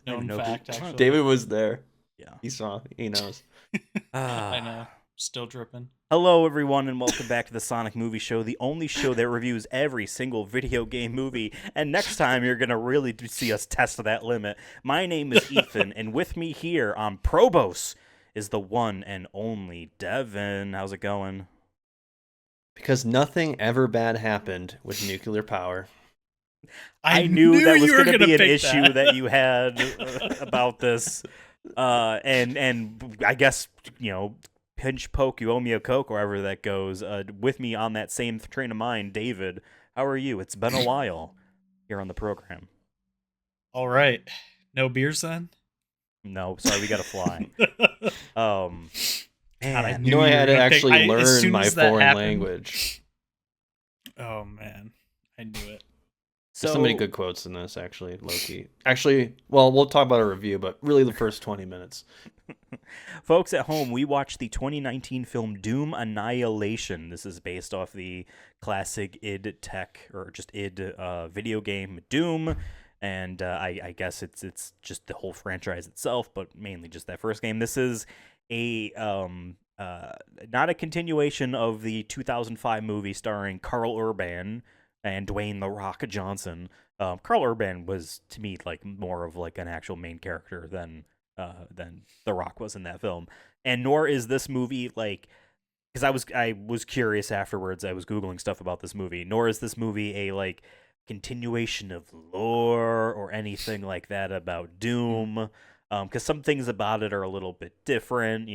Known fact, actually. David was there. Yeah. He saw. He knows. I know. Still dripping. Hello, everyone, and welcome back to the Sonic Movie Show, the only show that reviews every single video game movie. And next time, you're going to really see us test that limit. My name is Ethan, and with me here on Probos is the one and only Devin. How's it going? Because nothing ever bad happened with nuclear power. I knew that was going to be an issue that you had about this. And I guess, pinch poke, you owe me a Coke, wherever that goes. With me on that same train of mind, David. How are you? It's been a while here on the program. All right. No beers then? No, sorry, we got to fly. God, I Man. knew I had to gonna actually pick- as learn soon my as that foreign happened- language. Oh man, I knew it. There's so many good quotes in this, actually, low-key. Actually, well, we'll talk about a review, but really the first 20 minutes. Folks at home, we watched the 2019 film Doom Annihilation. This is based off the classic id Tech, or just id video game Doom. And I guess it's just the whole franchise itself, but mainly just that first game. This is a not a continuation of the 2005 movie starring Carl Urban and Dwayne "The Rock" Johnson. Carl Urban was, to me, like more of like an actual main character than The Rock was in that film. And nor is this movie like, because I was curious afterwards. I was googling stuff about this movie. Nor is this movie a like continuation of lore or anything like that about Doom. Because some things about it are a little bit different.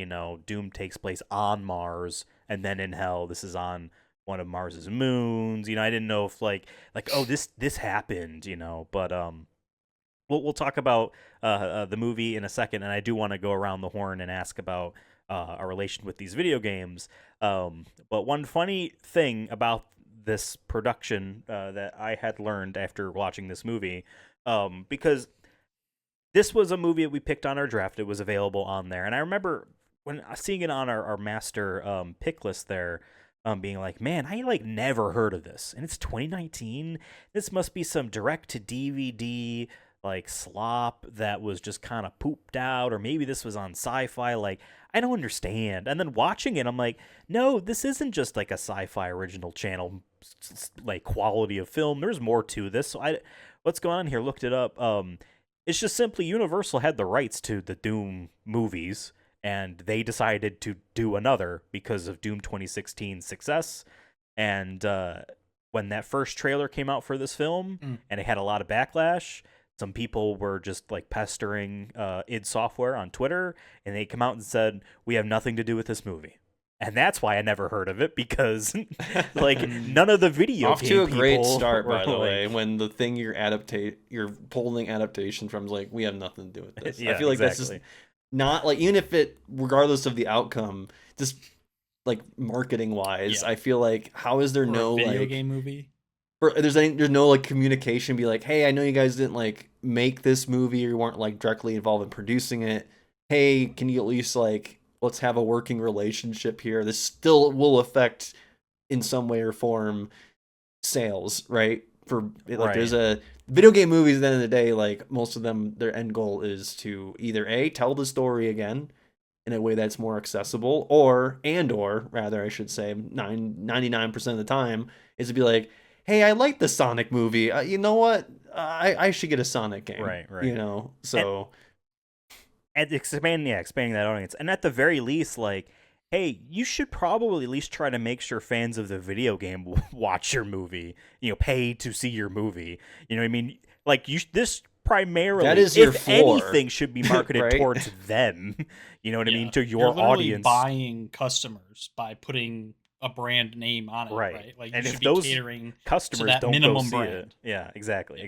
Doom takes place on Mars, and then in Hell, this is on one of Mars's moons. I didn't know if like oh, this happened, but we'll talk about the movie in a second, and I do want to go around the horn and ask about our relation with these video games. But one funny thing about this production that I had learned after watching this movie, because this was a movie that we picked on our draft. It was available on there, and I remember when seeing it on our master pick list there, being like, man, I like never heard of this, and it's 2019. This must be some direct to DVD like slop that was just kind of pooped out, or maybe this was on Sci-Fi. Like, I don't understand. And then watching it, I'm like, no, this isn't just like a Sci-Fi original channel like quality of film. There's more to this. So what's going on here? Looked it up. It's just simply Universal had the rights to the Doom movies, and they decided to do another because of Doom 2016's success. And when that first trailer came out for this film, and it had a lot of backlash, some people were just like pestering id Software on Twitter, and they come out and said, we have nothing to do with this movie. And that's why I never heard of it, because like none of the video Off game to a great people start, by the like, way, when the thing you're pulling adaptation from is like, we have nothing to do with this. Yeah, I feel like that's just not like, even if it, regardless of the outcome, just like marketing wise, I feel like, how is there no video like game movie? there's no like communication, be like, hey, I know you guys didn't like make this movie, or you weren't like directly involved in producing it. Hey, can you at least like, let's have a working relationship here. This still will affect in some way or form sales, right? For like, there's a video game movies at the end of the day, like most of them, their end goal is to either tell the story again in a way that's more accessible, or rather I should say 99% of the time is to be like, hey, I like the Sonic movie. You know what? I should get a Sonic game. Right. So and expanding that audience, and at the very least, like, hey, you should probably at least try to make sure fans of the video game watch your movie. Pay to see your movie. You know what I mean? Like, this primarily, that is your if floor, anything, should be marketed right? towards them. You know what I mean? To your You're literally audience, buying customers by putting a brand name on it, right? Like, and you if should be those catering customers to that don't minimum go see brand. it, yeah, exactly.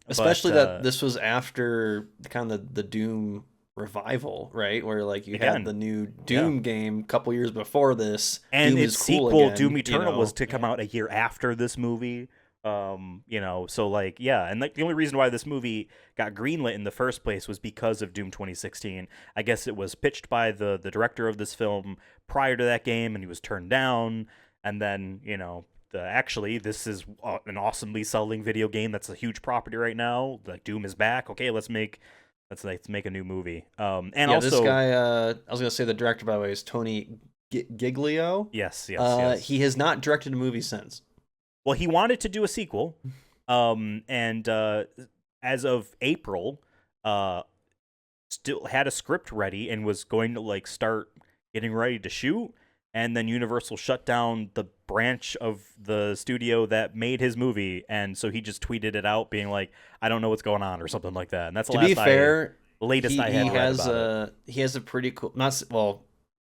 Especially that this was after kind of the Doom revival, right? Where like you had the new Doom game a couple years before this, and Doom its is cool sequel, again, Doom Eternal, was to come out a year after this movie. So like, yeah, and like the only reason why this movie got greenlit in the first place was because of Doom 2016. I guess it was pitched by the director of this film prior to that game, and he was turned down. And then actually this is an awesomely selling video game that's a huge property right now. Like Doom is back. Okay, let's make a new movie. And yeah, also this guy, I was gonna say the director, by the way, is Tony Giglio. Yes. He has not directed a movie since. Well, he wanted to do a sequel, and as of April, still had a script ready and was going to like start getting ready to shoot, and then Universal shut down the branch of the studio that made his movie, and so he just tweeted it out, being like, "I don't know what's going on" or something like that. And that's the latest I had read about it. He has a pretty cool. Well,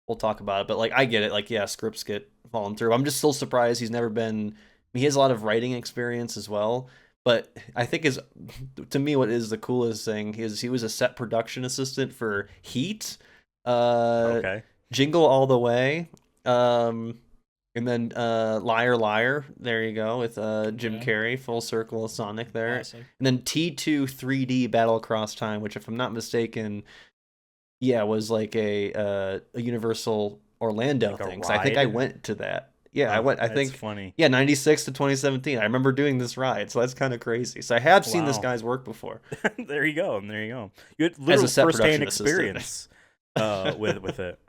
we'll talk about it, but like I get it. Like yeah, scripts get fallen through. I'm just still surprised he's never been. I mean, he has a lot of writing experience as well. But I think to me, what is the coolest thing is he was a set production assistant for Heat, Okay. Jingle All the Way, and then Liar Liar. There you go with Jim Carrey, full circle of Sonic there, Classic. and then T2 3D Battle Across Time, which if I'm not mistaken, yeah, was like a Universal Orlando Like a thing. So I think I ride? went to that. Yeah, I went. I That's think funny. yeah, 96 to 2017. I remember doing this ride, so that's kind of crazy. So I have seen this Wow. guy's work before. There you go. You had As a literal set first-hand production assistant. experience with it.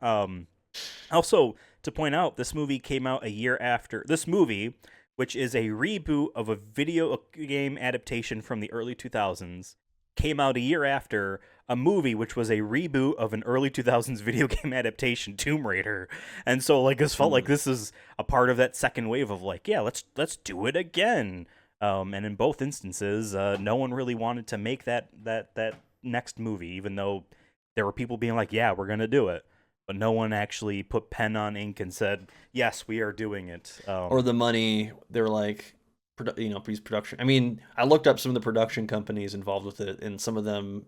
Also, to point out, this movie came out a year after this movie, which is a reboot of a video game adaptation from the early 2000s, came out a year after a movie which was a reboot of an early 2000s video game adaptation, Tomb Raider. And so like this felt like this is a part of that second wave of like, yeah, let's do it again. And in both instances, no one really wanted to make that next movie, even though there were people being like, yeah, we're gonna do it, but no one actually put pen on ink and said, yes, we are doing it. Or the money, they're like, these production. I mean, I looked up some of the production companies involved with it, and some of them,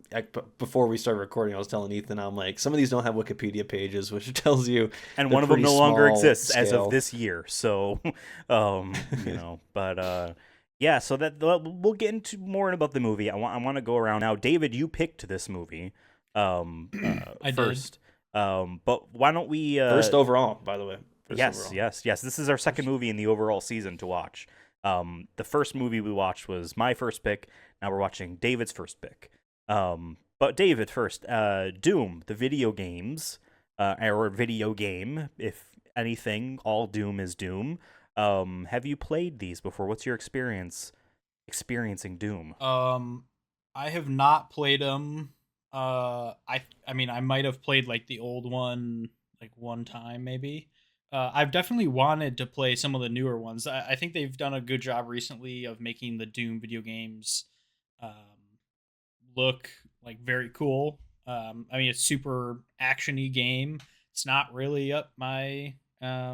before we started recording, I was telling Ethan, I'm like, some of these don't have Wikipedia pages, which tells you. And one of them no longer exists as scale. of this year. So, but yeah, so that we'll get into more about the movie. I want to go around now. David, you picked this movie I first. But why don't we first overall, by the way. Yes. This is our second movie in the overall season to watch. The first movie we watched was my first pick. Now we're watching David's first pick. But David first, Doom, the video games, or video game, if anything, all Doom is Doom. Have you played these before? What's your experience experiencing Doom? I have not played them. I mean, I might have played like the old one like one time maybe. I've definitely wanted to play some of the newer ones. I think they've done a good job recently of making the Doom video games look like very cool. I mean, it's super actiony game. It's not really up my what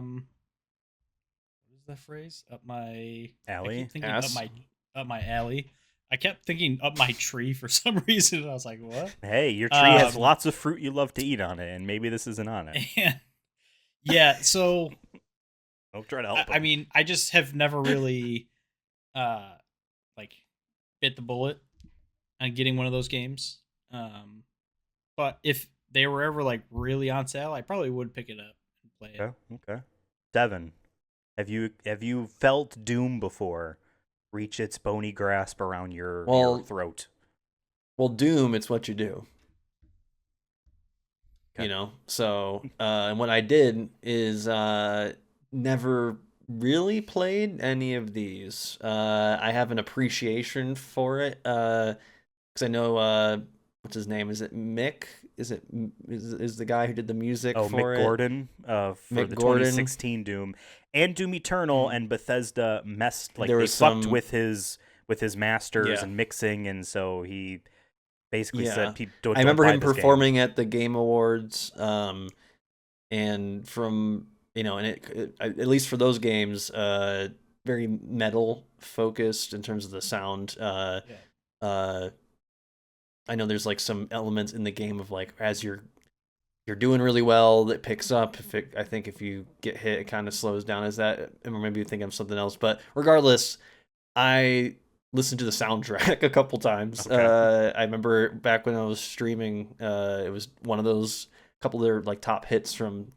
is that phrase? Up my alley. I keep thinking Ass? up my alley. I kept thinking up my tree for some reason, and I was like, "What?" Hey, your tree has lots of fruit you love to eat on it, and maybe this isn't on it. And yeah, so Don't try to help. I mean, I just have never really like bit the bullet on getting one of those games. But if they were ever like really on sale, I probably would pick it up and play it. Okay. Devin, have you felt Doom before reach its bony grasp around your throat? Well, Doom, it's what you do. Okay. So and what I did is never really played any of these. I have an appreciation for it because I know what's his name? Is it Mick? Is the guy who did the music for Mick it? Gordon for Mick the Gordon. 2016 Doom and Doom Eternal, and Bethesda messed like There they was fucked some- with his masters Yeah. and mixing, and so he basically Yeah. said, "Don't." I remember buy him this game." performing at the Game Awards, and from and it at least for those games, very metal focused in terms of the sound. I know there's like some elements in the game of like as you're doing really well, that picks up. I think if you get hit, it kind of slows down. Is that, or maybe you think of something else? But regardless, I listened to the soundtrack a couple times. Okay. I remember back when I was streaming, it was one of those couple of their like top hits from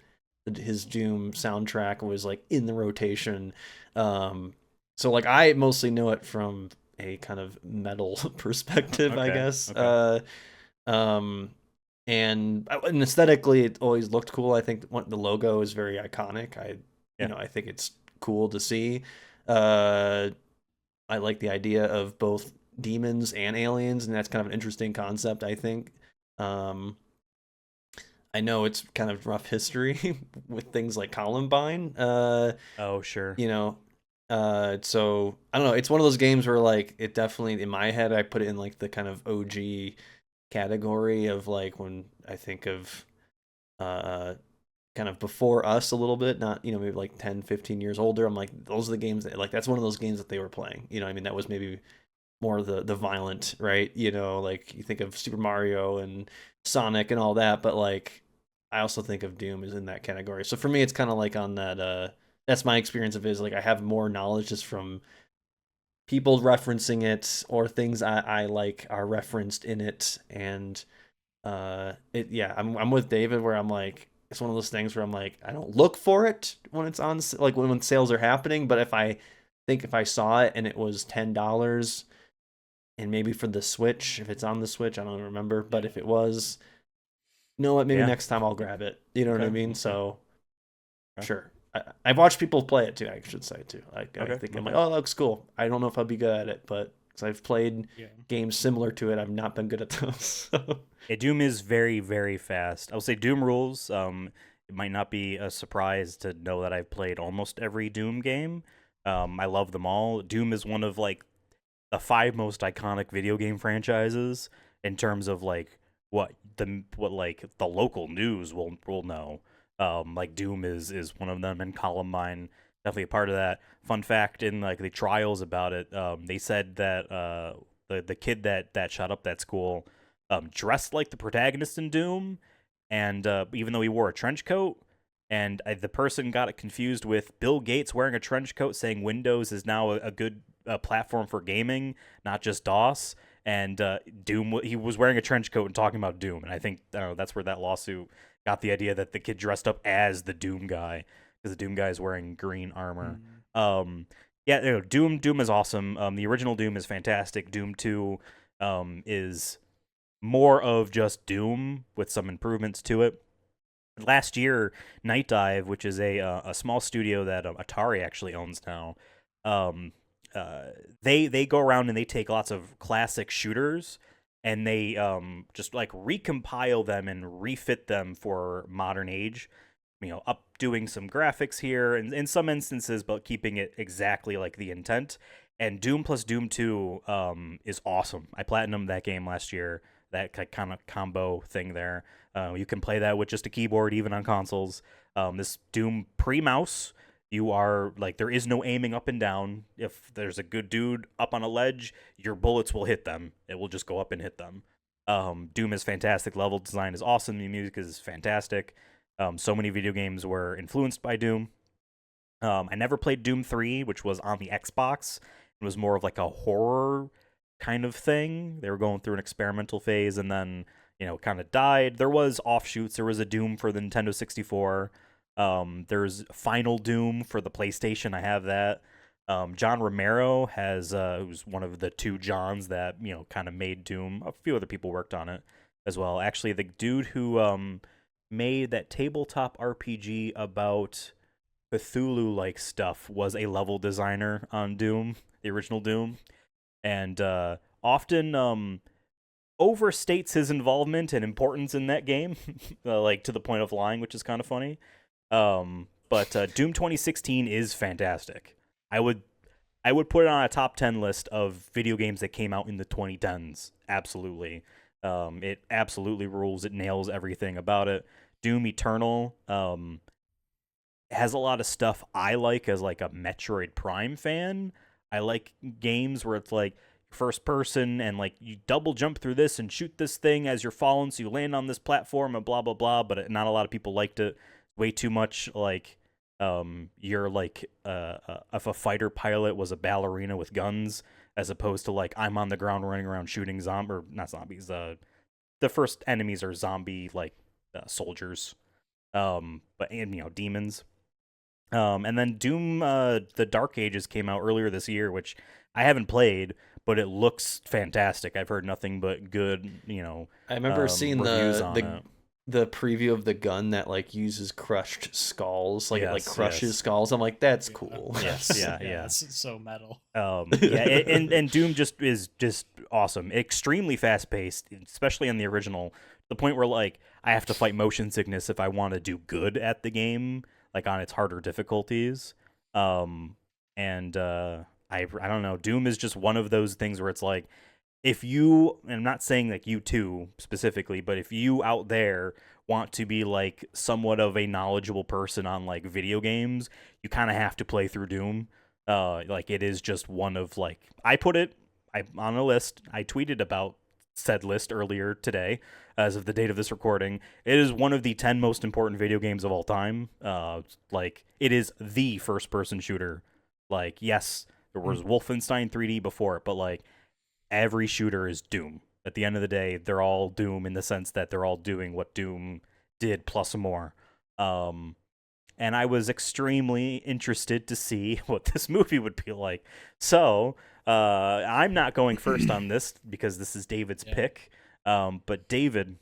his Doom soundtrack was like in the rotation. So like I mostly know it from a kind of metal perspective, I Okay. guess. Okay. Um, and aesthetically, it always looked cool. I think the logo is very iconic. Yeah. I think it's cool to see. Uh, I like the idea of both demons and aliens, and that's kind of an interesting concept, I think. Um, I know it's kind of rough history with things like Columbine. Oh, sure. You know, so I don't know. It's one of those games where like it definitely in my head I put it in like the kind of OG category of like when I think of uh kind of before us a little bit, not maybe like 10, 15 years older. I'm like those are the games that like that's one of those games that they were playing. I mean that was maybe more the violent, right? Like you think of Super Mario and Sonic and all that, but like I also think of Doom as in that category. So for me, it's kind of like on that. That's my experience of it. Is like I have more knowledge just from people referencing it or things I like are referenced in it, and it yeah, I'm with David where I'm like it's one of those things where I'm like I don't look for it when it's on like when sales are happening, but if I saw it and it was $10 and maybe for the Switch, if it's on the Switch, I don't remember, but if it was, you know what, maybe Yeah. next time I'll grab it. You know what I Okay. mean? Okay. So Okay. sure. I've watched people play it too, I should say too. I Okay. think I'm Okay. like, oh, that looks cool. I don't know if I'll be good at it, but because I've played Yeah. games similar to it, I've not been good at those. So. Yeah, Doom is very, very fast. I will say Doom rules. It might not be a surprise to know that I've played almost every Doom game. I love them all. Doom is one of like the 5 most iconic video game franchises in terms of like what like the local news will know. Like Doom is one of them, and Columbine definitely a part of that. Fun fact in like the trials about it, they said that the kid that shot up that school dressed like the protagonist in Doom, and even though he wore a trench coat, and the person got it confused with Bill Gates wearing a trench coat saying Windows is now a good platform for gaming, not just DOS. And Doom, he was wearing a trench coat and talking about Doom, and I think that's where that lawsuit got the idea that the kid dressed up as the Doom guy because the Doom guy is wearing green armor. Yeah, Doom is awesome. The original Doom is fantastic. Doom 2 is more of just Doom with some improvements to it. Last year, Night Dive, which is a small studio that Atari actually owns now, um, they go around and they take lots of classic shooters and they just like recompile them and refit them for modern age. Up doing some graphics here and in some instances, but keeping it exactly like the intent. And Doom plus Doom 2 is awesome. I platinumed that game last year. That kind of combo thing there. You can play that with just a keyboard, even on consoles. This Doom pre-mouse, you are like there is no aiming up and down. If there's a good dude up on a ledge, your bullets will hit them. It will just go up and hit them. Doom is fantastic. Level design is awesome. The music is fantastic. So many video games were influenced by Doom. I never played Doom 3, which was on the Xbox. It was more of like a horror kind of thing. They were going through an experimental phase and then, kind of died. There was offshoots. There was a Doom for the Nintendo 64. There's Final Doom for the PlayStation. I have that. John Romero has who's one of the 2 Johns that, kind of made Doom. A few other people worked on it as well. Actually, the dude who made that tabletop RPG about Cthulhu-like stuff was a level designer on Doom, the original Doom, and often overstates his involvement and importance in that game, like to the point of lying, which is kind of funny. But Doom 2016 is fantastic. I would put it on a top 10 list of video games that came out in the 2010s. Absolutely. It absolutely rules. It nails everything about it. Doom Eternal has a lot of stuff I like as like a Metroid Prime fan. I like games where it's like first person and like you double jump through this and shoot this thing as you're falling so you land on this platform and blah blah blah, but not a lot of people liked it. Way too much like you're like if a fighter pilot was a ballerina with guns as opposed to like I'm on the ground running around shooting or not zombies. The first enemies are zombie like soldiers. but and demons. And then Doom, the Dark Ages came out earlier this year, which I haven't played, but it looks fantastic. I've heard nothing but good, I remember seeing reviews on it. the preview of the gun that like uses crushed skulls, like it like Yes, crushes yes. skulls. I'm like, that's cool. Yes, yeah. It's so metal. And Doom is just awesome, extremely fast paced, especially on the original. The point where like I have to fight motion sickness if I want to do good at the game, like on its harder difficulties. I don't know. Doom is just one of those things where it's like if you, and I'm not saying like you two specifically, but if you out there want to be like somewhat of a knowledgeable person on like video games, you kind of have to play through Doom. Like it is just one of like I on a list. I tweeted about said list earlier today, as of the date of this recording. It is one of the 10 most important video games of all time. Like it is the first person shooter. Like yes, there was Wolfenstein 3D before it, but like every shooter is Doom. At the end of the day, they're all Doom in the sense that they're all doing what Doom did plus more. And I was extremely interested to see what this movie would be like. So I'm not going first on this because this is David's pick. But David,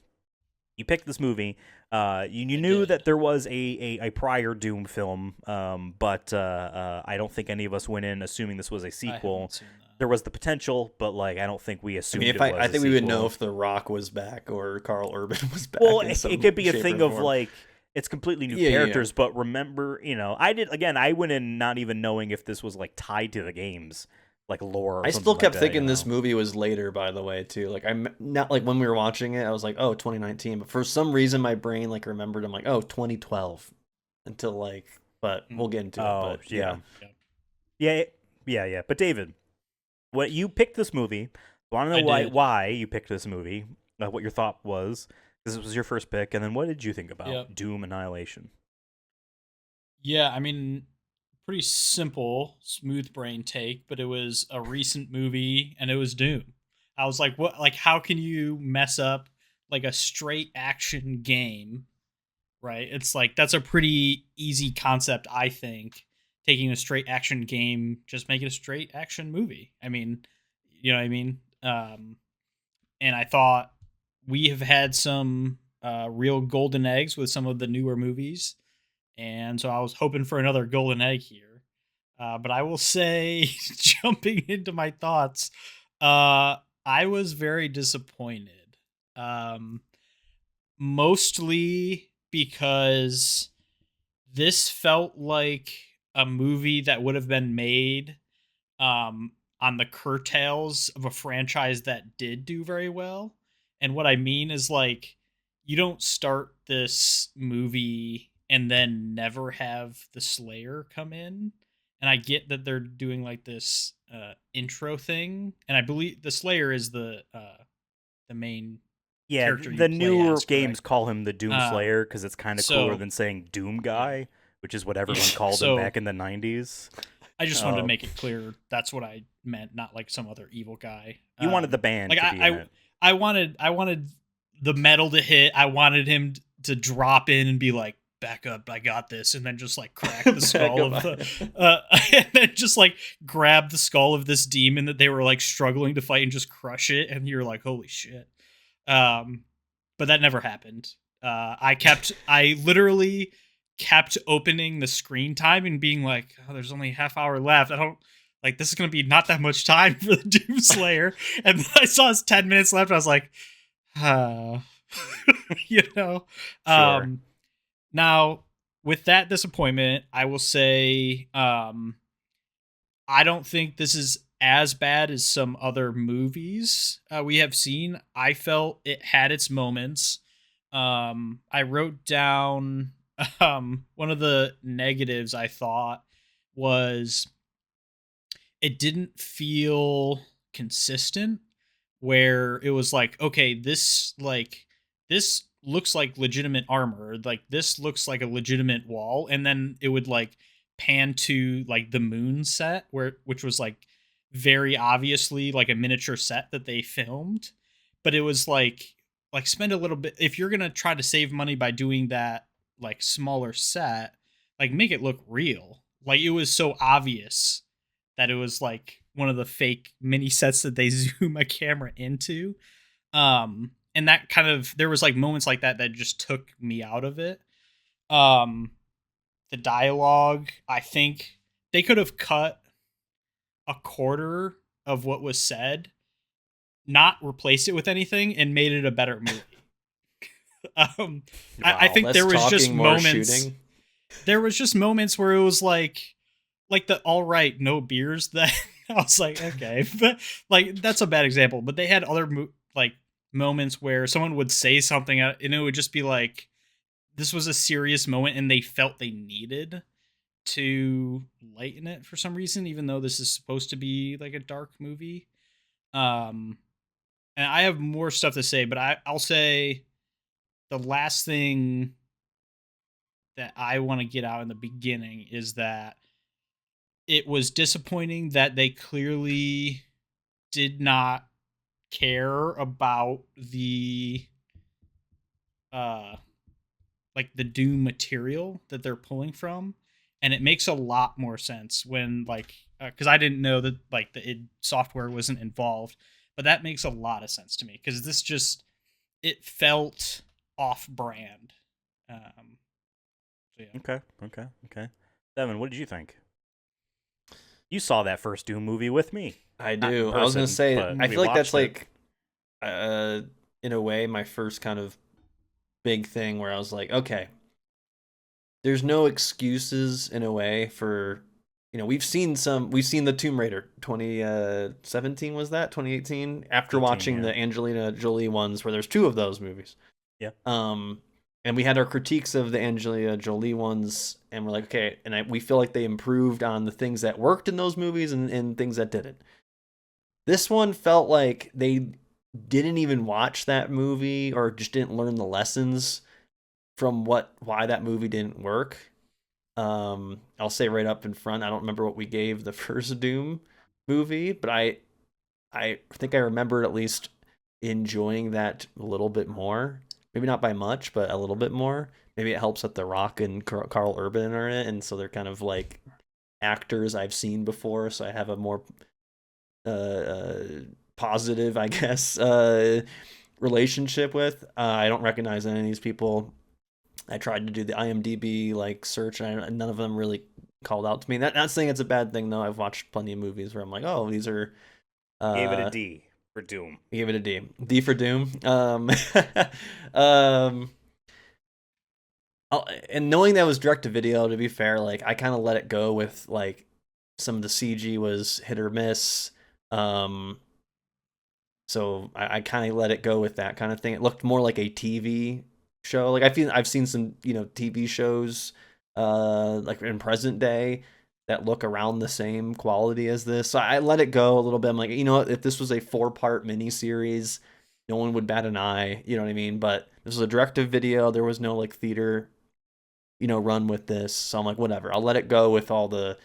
you picked this movie. You knew that there was a prior Doom film, but I don't think any of us went in assuming this was a sequel. There was the potential, but like I don't think we assumed. I think we would know if The Rock was back or Carl Urban was back. Well, it could be a thing of like it's completely new characters, but remember, I went in not even knowing if this was like tied to the games, like lore. Or I still kept like thinking this movie was later, by the way, too. Like I'm not like when we were watching it, I was like, oh, 2019, but for some reason my brain like remembered. I'm like, oh, 2012, until like, but we'll get into it. But yeah. But David, what you picked this movie? I want to know why you picked this movie. What your thought was. This was your first pick, and then what did you think about Doom Annihilation? Yeah, I mean, pretty simple, smooth brain take, but it was a recent movie, and it was Doom. I was like, what? Like, how can you mess up like a straight action game? Right? It's like that's a pretty easy concept, I think. Taking a straight action game, just make it a straight action movie. I mean, you know what I mean? And I thought we have had some real golden eggs with some of the newer movies, and so I was hoping for another golden egg here. But I will say, jumping into my thoughts, I was very disappointed. Mostly because this felt like a movie that would have been made on the curtails of a franchise that did do very well. And what I mean is like you don't start this movie and then never have the Slayer come in. And I get that they're doing like this intro thing, and I believe the Slayer is the main character. The newer games call him the Doom Slayer because it's kind of cooler than saying Doom Guy, which is what everyone called him back in the 90s. I just wanted to make it clear that's what I meant, not like some other evil guy. You wanted the band like to be in it. I wanted the metal to hit. I wanted him to drop in and be like, back up, I got this, and then just like crack the skull of the and then just like grab the skull of this demon that they were like struggling to fight and just crush it, and you're like, holy shit. But that never happened. I literally kept opening the screen time and being like, oh, there's only a half hour left. I don't like this is gonna be not that much time for the Doom Slayer. And then I saw it's 10 minutes left. I was like, you know. Sure. Now, with that disappointment, I will say I don't think this is as bad as some other movies we have seen. I felt it had its moments. I wrote down one of the negatives I thought was it didn't feel consistent, where it was like, okay, this looks like legitimate armor, like this looks like a legitimate wall, and then it would like pan to like the moon set which was like very obviously like a miniature set that they filmed, but it was like spend a little bit if you're gonna try to save money by doing that like smaller set, like make it look real. Like it was so obvious that it was like one of the fake mini sets that they zoom a camera into. And that kind of, there was like moments like that that just took me out of it. Um the dialogue, I think they could have cut a quarter of what was said, not replaced it with anything, and made it a better movie. um I Wow. think Less there was just talking, more moments, shooting. there was just moments where it was like the all right, no beers that I was like, okay, but like that's a bad example. But they had other like moments where someone would say something and it would just be like, this was a serious moment and they felt they needed to lighten it for some reason, even though this is supposed to be like a dark movie. Um, and I have more stuff to say, but I'll say the last thing that I want to get out in the beginning is that it was disappointing that they clearly did not care about the uh like the Doom material that they're pulling from, and it makes a lot more sense when like because I didn't know that like the id software wasn't involved, but that makes a lot of sense to me because this just, it felt off brand. Um, so yeah. Okay. Devin, what did you think? You saw that first Doom movie with me. I Not in do. I was gonna person, say, but I we feel like that's watched it. like, in a way, my first kind of big thing where I was like, okay, there's no excuses in a way for, we've seen the Tomb Raider 2017, was that 2018, after 18, watching yeah. the Angelina Jolie ones where there's two of those movies. Yeah. And we had our critiques of the Angelina Jolie ones, and we're like, okay, and we feel like they improved on the things that worked in those movies and things that didn't. This one felt like they didn't even watch that movie or just didn't learn the lessons from why that movie didn't work. I'll say right up in front, I don't remember what we gave the first Doom movie, but I think I remember at least enjoying that a little bit more. Maybe not by much, but a little bit more. Maybe it helps that The Rock and Carl Urban are in it, and so they're kind of like actors I've seen before, so I have a more uh, positive, I guess, relationship with. I don't recognize any of these people. I tried to do the IMDb like search, and none of them really called out to me. Not saying it's a bad thing though. I've watched plenty of movies where I'm like, oh, these are. Gave it a Uh, D for Doom. Give it a D. D for Doom. Um, and knowing that was direct to video, to be fair, like I kind of let it go with like some of the CG was hit or miss. Um, so I kind of let it go with that kind of thing. It looked more like a TV show. Like I've seen some TV shows like in present day that look around the same quality as this. So I let it go a little bit. I'm like, if this was a 4-part miniseries, no one would bat an eye. You know what I mean? But this was a directive video. There was no like theater, run with this. So I'm like, whatever. I'll let it go with all the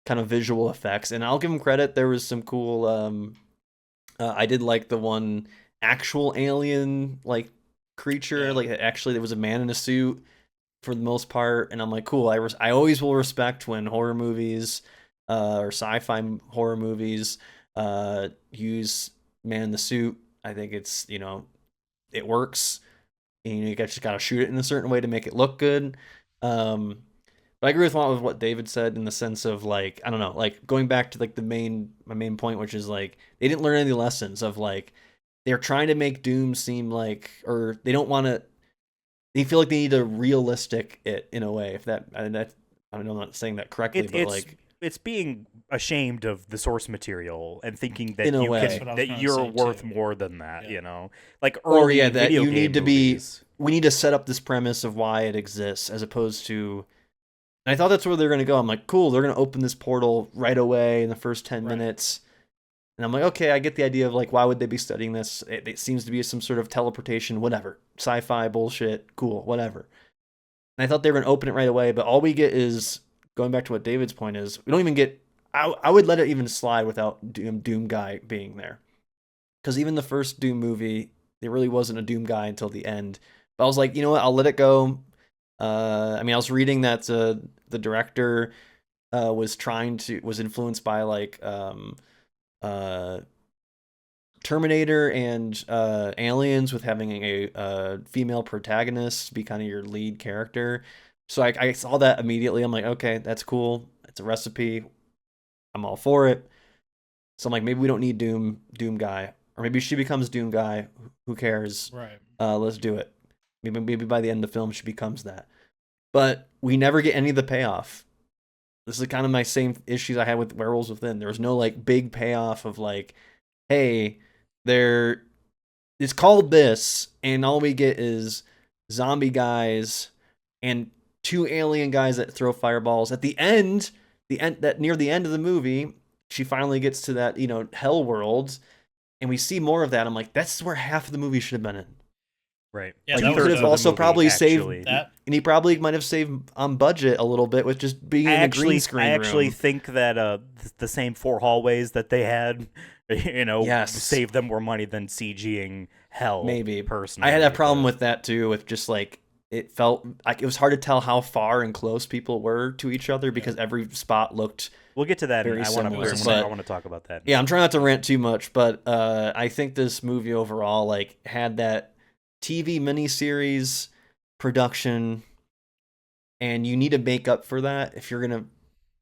kind of visual effects, and I'll give them credit. There was some cool. I did like the one actual alien like creature. Yeah. Like actually, there was a man in a suit for the most part, and I'm like, cool. I always will respect when horror movies, or sci-fi horror movies, use man in the suit. I think it's it works. And, you just gotta shoot it in a certain way to make it look good. But I agree with what David said in the sense of like, I don't know, like going back to like my main point, which is like they didn't learn any lessons of like they're trying to make Doom seem like, or they don't want to. They feel like they need a realistic it in a way. If that, I mean, I don't know, I'm not saying that correctly, but like It's being ashamed of the source material and thinking that in a you way. That's can what I was that gonna you're say, worth too. more than that. Yeah. Like Or early yeah, that video you game need to be. movies. We need to set up this premise of why it exists, as opposed to. And I thought that's where they're gonna go. I'm like, cool, they're gonna open this portal right away in the first 10 minutes. And I'm like, okay, I get the idea of like, why would they be studying this? It seems to be some sort of teleportation, whatever, sci-fi bullshit, cool, whatever. And I thought they were gonna open it right away, but all we get is going back to what David's point is. We don't even get. I would let it even slide without Doom guy being there, because even the first Doom movie, there really wasn't a Doom guy until the end. But I was like, you know what? I'll let it go. I mean, I was reading that the director was influenced by like uh Terminator and Aliens, with having a female protagonist be kind of your lead character. So I saw that immediately. I'm like, okay, that's cool. It's a recipe. I'm all for it. So I'm like, maybe we don't need Doom guy, or maybe she becomes Doom guy. Who cares? Right. Let's do it. Maybe by the end of the film she becomes that. But we never get any of the payoff. This is kind of my same issues I had with Werewolves Within. There was no like big payoff of like, hey, they're it's called this, and all we get is zombie guys and two alien guys that throw fireballs. At the end that near the end of the movie, she finally gets to that, hell world, and we see more of that. I'm like, that's where half of the movie should have been in. Right. Yeah, Like, that you was could have the also movie, probably actually. saved that. and he probably might have saved on budget a little bit with just being in a green screen I actually room. think that the same 4 hallways that they had, Yes. saved them more money than CGing hell. Maybe. Personally, I had a problem but- with that too, with just like it felt like it was hard to tell how far and close people were to each other because every spot looked. We'll get to that. Very And similar, I but- want to talk about that. Yeah, I'm trying not to rant too much, but I think this movie overall like had that TV miniseries production, and you need to make up for that if you're gonna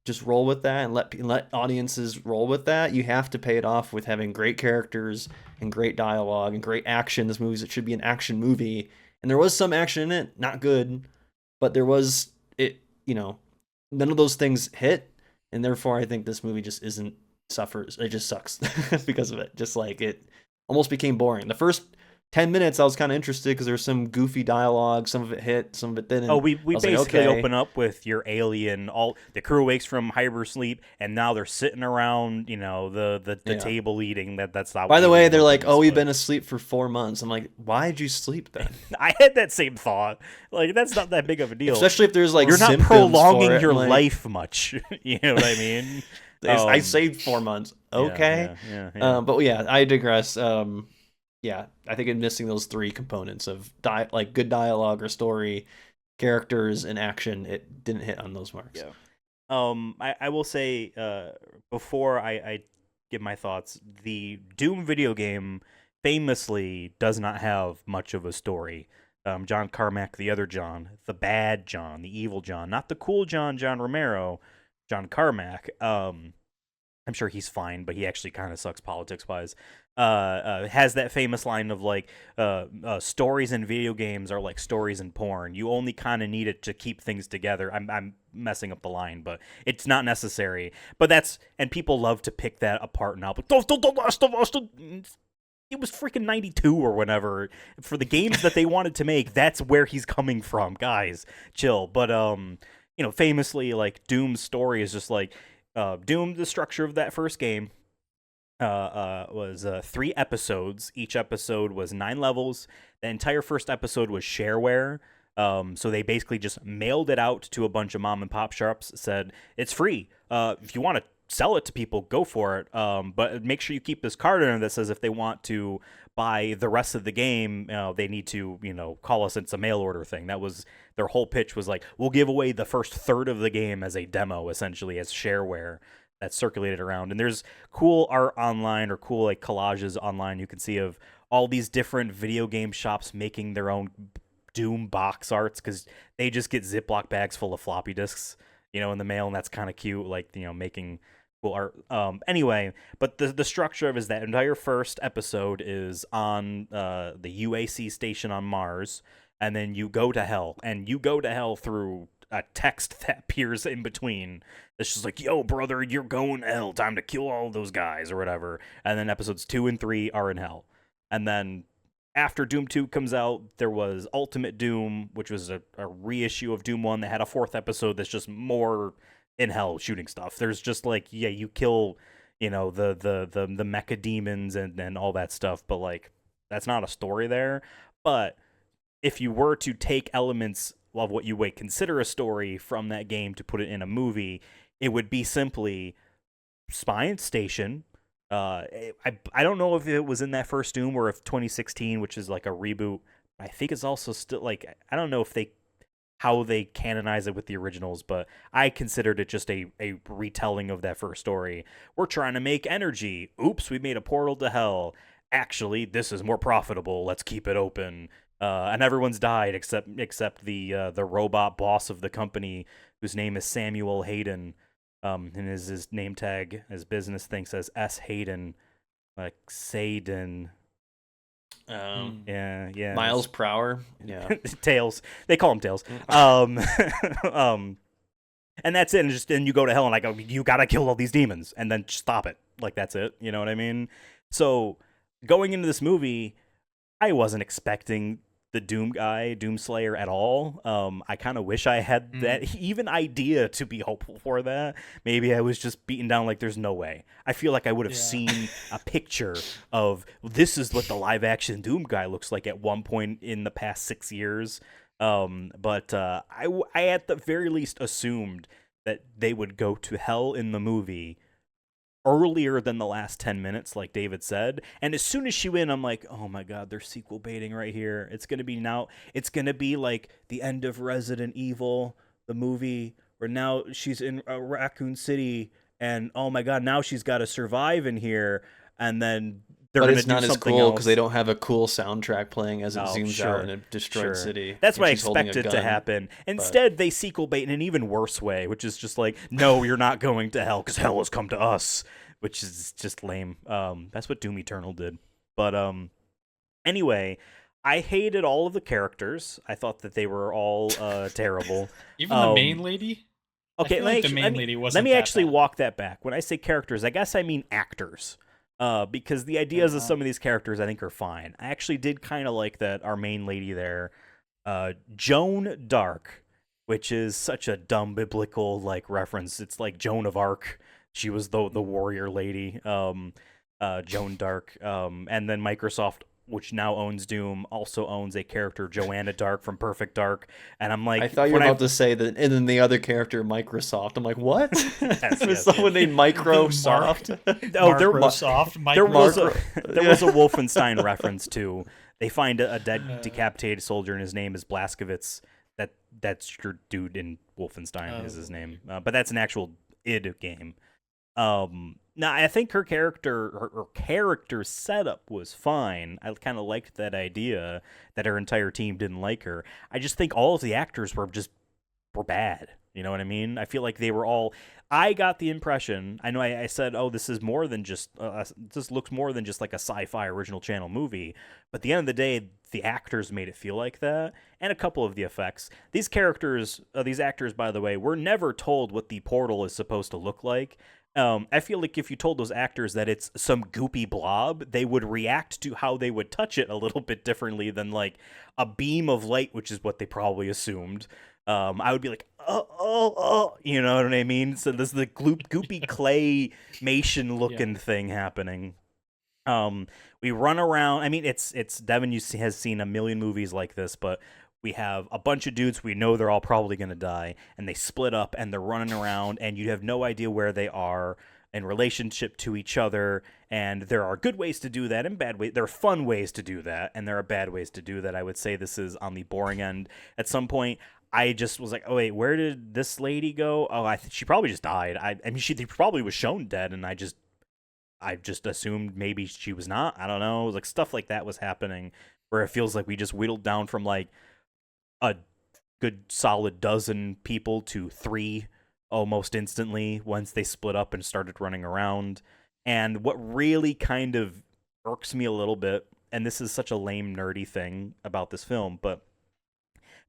just roll with that and let audiences roll with that. You have to pay it off with having great characters and great dialogue and great action. This movie, it should be an action movie, and there was some action in it, not good, but there was it. None of those things hit, and therefore I think this movie just isn't suffers. It just sucks because of it. Just like it almost became boring. The first 10 minutes I was kind of interested because there was some goofy dialogue. Some of it hit, some of it didn't. Oh, we I was basically like, okay. open up with your alien. All the crew wakes from hypersleep, and now they're sitting around, the Yeah. table eating. That's not. By the way, Alien they're like, opens, "Oh, we've but- been asleep for 4 months." I'm like, "Why did you sleep then?" I had that same thought. Like, that's not that big of a deal. Especially if there's like You're not symptoms prolonging for it. your I'm like, life much. You know what I mean? I saved 4 months. Okay. Yeah. But yeah, I digress. Yeah, I think I'm missing those 3 components of like good dialogue or story, characters, and action. It didn't hit on those marks. Yeah. I will say, before I give my thoughts, the Doom video game famously does not have much of a story. John Carmack, the other John, the bad John, the evil John, not the cool John Romero, John Carmack. I'm sure he's fine, but he actually kind of sucks politics-wise. Has that famous line of like, stories in video games are like stories in porn. You only kind of need it to keep things together. I'm messing up the line, but it's not necessary. But and people love to pick that apart now. But the Last of Us, it was freaking 92 or whatever. For the games that they wanted to make, that's where he's coming from. Guys, chill. But famously, like, Doom's story is just like, Doom, the structure of that first game was 3 episodes. Each episode was 9 levels. The entire first episode was shareware. So they basically just mailed it out to a bunch of mom and pop shops, said, it's free. If you want to sell it to people, go for it. But make sure you keep this card in there that says if they want to buy the rest of the game, they need to, call us. It's a mail order thing. That was their whole pitch, was like, we'll give away the first third of the game as a demo, essentially, as shareware that's circulated around. And there's cool art online, or cool like collages online you can see of all these different video game shops making their own Doom box arts, because they just get Ziploc bags full of floppy disks, in the mail, and that's kind of cute, like, making cool art. Anyway, but the structure of it is that entire first episode is on the UAC station on Mars, and then you go to hell, and you go to hell through a text that appears in between. It's just like, yo, brother, you're going to hell. Time to kill all those guys, or whatever. And then episodes 2 and 3 are in hell. And then after Doom 2 comes out, there was Ultimate Doom, which was a reissue of Doom 1 that had a 4th episode that's just more in hell shooting stuff. There's just like, yeah, you kill, the mecha demons and all that stuff, but like, that's not a story there. But if you were to take elements of what you would consider a story from that game to put it in a movie, it would be simply Science Station. I don't know if it was in that first Doom or if 2016, which is like a reboot. I think it's also still like, I don't know how they canonize it with the originals, but I considered it just a retelling of that first story. We're trying to make energy. Oops, we made a portal to hell. Actually, this is more profitable. Let's keep it open. And everyone's died except the robot boss of the company, whose name is Samuel Hayden. And his name tag, his business thing says S. Hayden, like Sayden. Yeah. Miles per hour. Yeah. Tails. They call him Tails. And that's it. And you go to hell, and I go, you gotta kill all these demons, and then stop it. Like, that's it. You know what I mean? So going into this movie, I wasn't expecting the Doomslayer at all. I kind of wish I had that even idea to be hopeful for that. Maybe I was just beaten down like there's no way. I feel like I would have seen a picture of this is what the live action Doom guy looks like at one point in the past 6 years. But I at the very least assumed that they would go to hell in the movie earlier than the last 10 minutes, like David said. And as soon as she went, I'm like, oh my god, they're sequel baiting right here. It's gonna be like the end of Resident Evil, the movie, where now she's in Raccoon City, and oh my god, now she's got to survive in here, and then they're gonna do something else. But it's not as cool because they don't have a cool soundtrack playing as it zooms out in a destroyed city. That's what I expected to happen. Instead, they sequel bait in an even worse way, which is just like, no, you're not going to hell because hell has come to us, which is just lame. That's what Doom Eternal did. But anyway, I hated all of the characters. I thought that they were all terrible. Even the main lady? Okay, let me actually walk that back. When I say characters, I guess I mean actors. Because the ideas of some of these characters I think are fine. I actually did kind of like that our main lady there, Joan Dark, which is such a dumb biblical like reference. It's like Joan of Arc. She was the warrior lady, Joan Dark. And then Microsoft, which now owns Doom, also owns a character, Joanna Dark from Perfect Dark. And I'm like, I thought you were about to say that, and then the other character, Microsoft. I'm like, what? There's someone named Microsoft. There was a Wolfenstein reference too. They find a dead, decapitated soldier, and his name is Blazkowicz. That's your dude in Wolfenstein is his name. But that's an actual id game. Now, I think her character setup was fine. I kind of liked that idea that her entire team didn't like her. I just think all of the actors were bad. You know what I mean? I feel like they were all. I got the impression. I know I said, "Oh, this is more than just. This looks more than just like a sci-fi original channel movie." But at the end of the day, the actors made it feel like that, and a couple of the effects. These actors, by the way, were never told what the portal is supposed to look like. I feel like if you told those actors that it's some goopy blob, they would react to how they would touch it a little bit differently than like a beam of light, which is what they probably assumed. I would be like, you know what I mean? So this is the goopy claymation looking thing happening. We run around. I mean, it's Devin has seen a million movies like this, but we have a bunch of dudes we know they're all probably going to die, and they split up, and they're running around, and you have no idea where they are in relationship to each other, and there are good ways to do that and bad ways. There are fun ways to do that, and there are bad ways to do that. I would say this is on the boring end. At some point, I just was like, oh, wait, where did this lady go? Oh, she probably just died. I mean, she probably was shown dead, and I just assumed maybe she was not. I don't know. Like, stuff like that was happening, where it feels like we just whittled down from, like, a good solid dozen people to 3 almost instantly once they split up and started running around. And what really kind of irks me a little bit, and this is such a lame nerdy thing about this film, but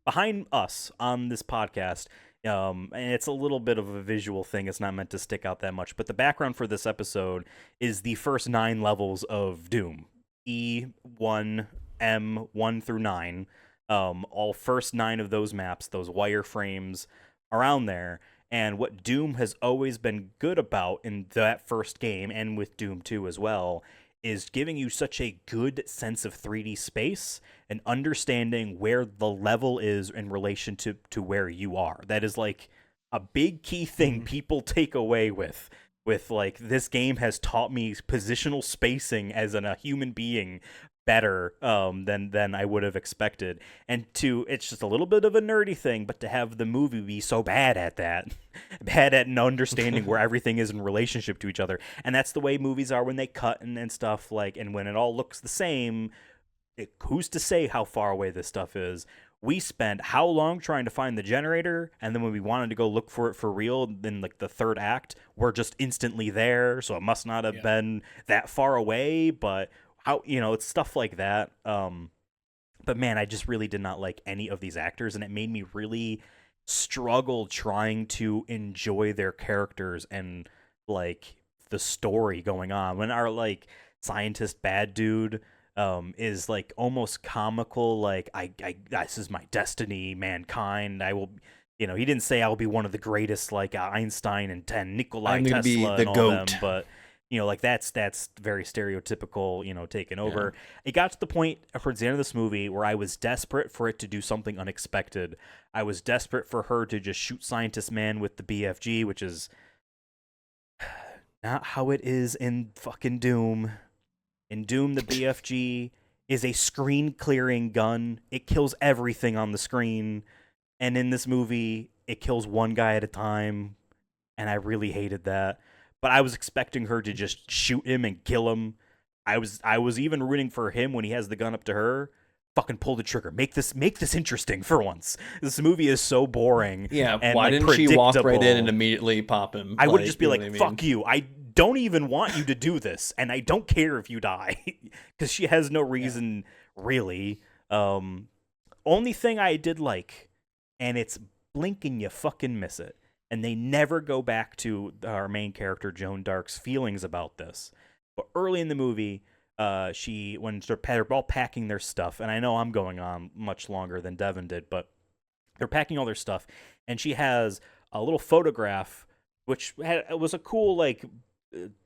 behind us on this podcast, and it's a little bit of a visual thing, it's not meant to stick out that much, but the background for this episode is the first 9 levels of Doom. E1, M1 through 9. All first 9 of those maps, those wireframes around there. And what Doom has always been good about in that first game, and with Doom 2 as well, is giving you such a good sense of 3D space and understanding where the level is in relation to where you are. That is like a big key thing people take away with like, this game has taught me positional spacing as a human being better than I would have expected. And it's just a little bit of a nerdy thing, but to have the movie be so bad at that, bad at understanding where everything is in relationship to each other. And that's the way movies are when they cut and stuff, like, and when it all looks the same, who's to say how far away this stuff is? We spent how long trying to find the generator, and then when we wanted to go look for it for real in like the third act, we're just instantly there, so it must not have been that far away. But how, it's stuff like that. But man, I just really did not like any of these actors, and it made me really struggle trying to enjoy their characters and like the story going on. When our like scientist bad dude is like almost comical, like I this is my destiny, mankind. I will, he didn't say I'll be one of the greatest, like Einstein and Nikola Tesla be the and all goat. them, but like that's very stereotypical, taken over. It got to the point towards the end of this movie where I was desperate for it to do something unexpected. I was desperate for her to just shoot Scientist Man with the BFG, which is not how it is in fucking Doom. In Doom, the BFG is a screen-clearing gun. It kills everything on the screen. And in this movie, it kills one guy at a time. And I really hated that. But I was expecting her to just shoot him and kill him. I was even rooting for him when he has the gun up to her. Fucking pull the trigger. Make this interesting for once. This movie is so boring. Yeah, and, why like, didn't she walk right in predictable. and immediately pop him? I would just be like, what I mean? fuck you. I don't even want you to do this, and I don't care if you die. Because she has no reason, really. Only thing I did like, and it's blink and you fucking miss it, and they never go back to our main character, Joan Dark's feelings about this. But early in the movie, when they're all packing their stuff, and I know I'm going on much longer than Devin did, but they're packing all their stuff, and she has a little photograph, which was a cool like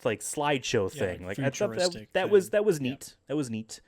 slideshow thing. Like I thought that was neat. That was neat.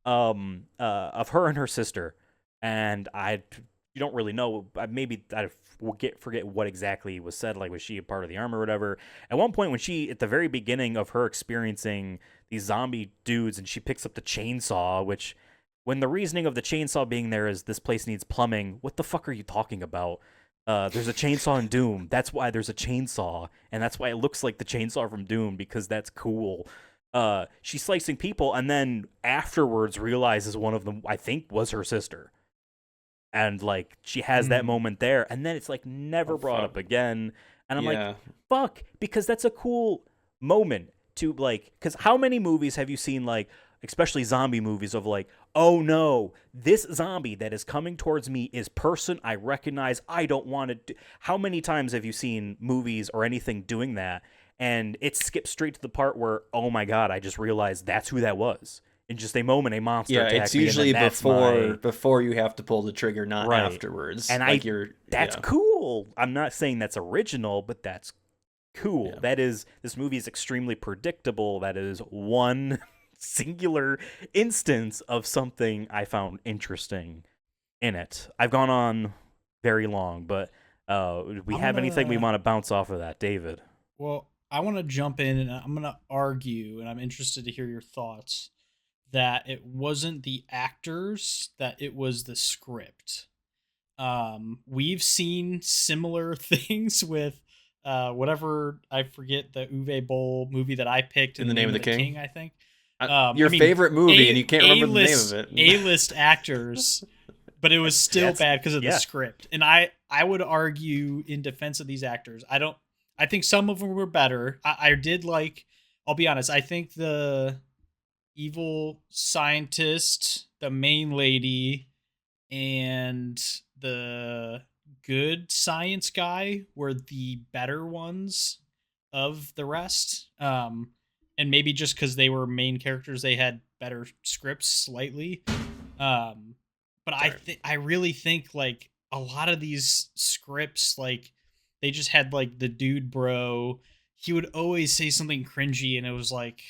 Of her and her sister, and you don't really know. Maybe I forget what exactly was said. Like, was she a part of the army or whatever? At one point, when she, at the very beginning of her experiencing these zombie dudes, and she picks up the chainsaw, which, when the reasoning of the chainsaw being there is this place needs plumbing, what the fuck are you talking about? There's a chainsaw in Doom. That's why there's a chainsaw, and that's why it looks like the chainsaw from Doom, because that's cool. She's slicing people, and then afterwards realizes one of them, I think, was her sister. And, like, she has that moment there, and then it's, like, never brought up again. And I'm like, fuck, because that's a cool moment to, like, because how many movies have you seen, like, especially zombie movies, of like, oh no, this zombie that is coming towards me is person I recognize. I don't want to do. How many times have you seen movies or anything doing that, and it skips straight to the part where, oh my god, I just realized that's who that was. In just a moment, a monster attacked me. Yeah, it's usually and then before you have to pull the trigger, not afterwards. And like that's cool. I'm not saying that's original, but that's cool. Yeah. That is, this movie is extremely predictable. That is one singular instance of something I found interesting in it. I've gone on very long, but we have anything we want to bounce off of that, David? Well, I want to jump in, and I'm going to argue, and I'm interested to hear your thoughts, that it wasn't the actors, that it was the script. We've seen similar things with whatever, I forget the Uwe Boll movie that I picked, In the Name of the King, I think. Your favorite movie, and you can't remember the name of it. A-list actors, but it was still bad because of the script. And I would argue in defense of these actors. I think some of them were better. I did like, I'll be honest, I think the evil scientist, the main lady, and the good science guy were the better ones of the rest. And maybe just because they were main characters, they had better scripts slightly. But I really think, like, a lot of these scripts, like, they just had, like, the dude bro. He would always say something cringy, and it was like,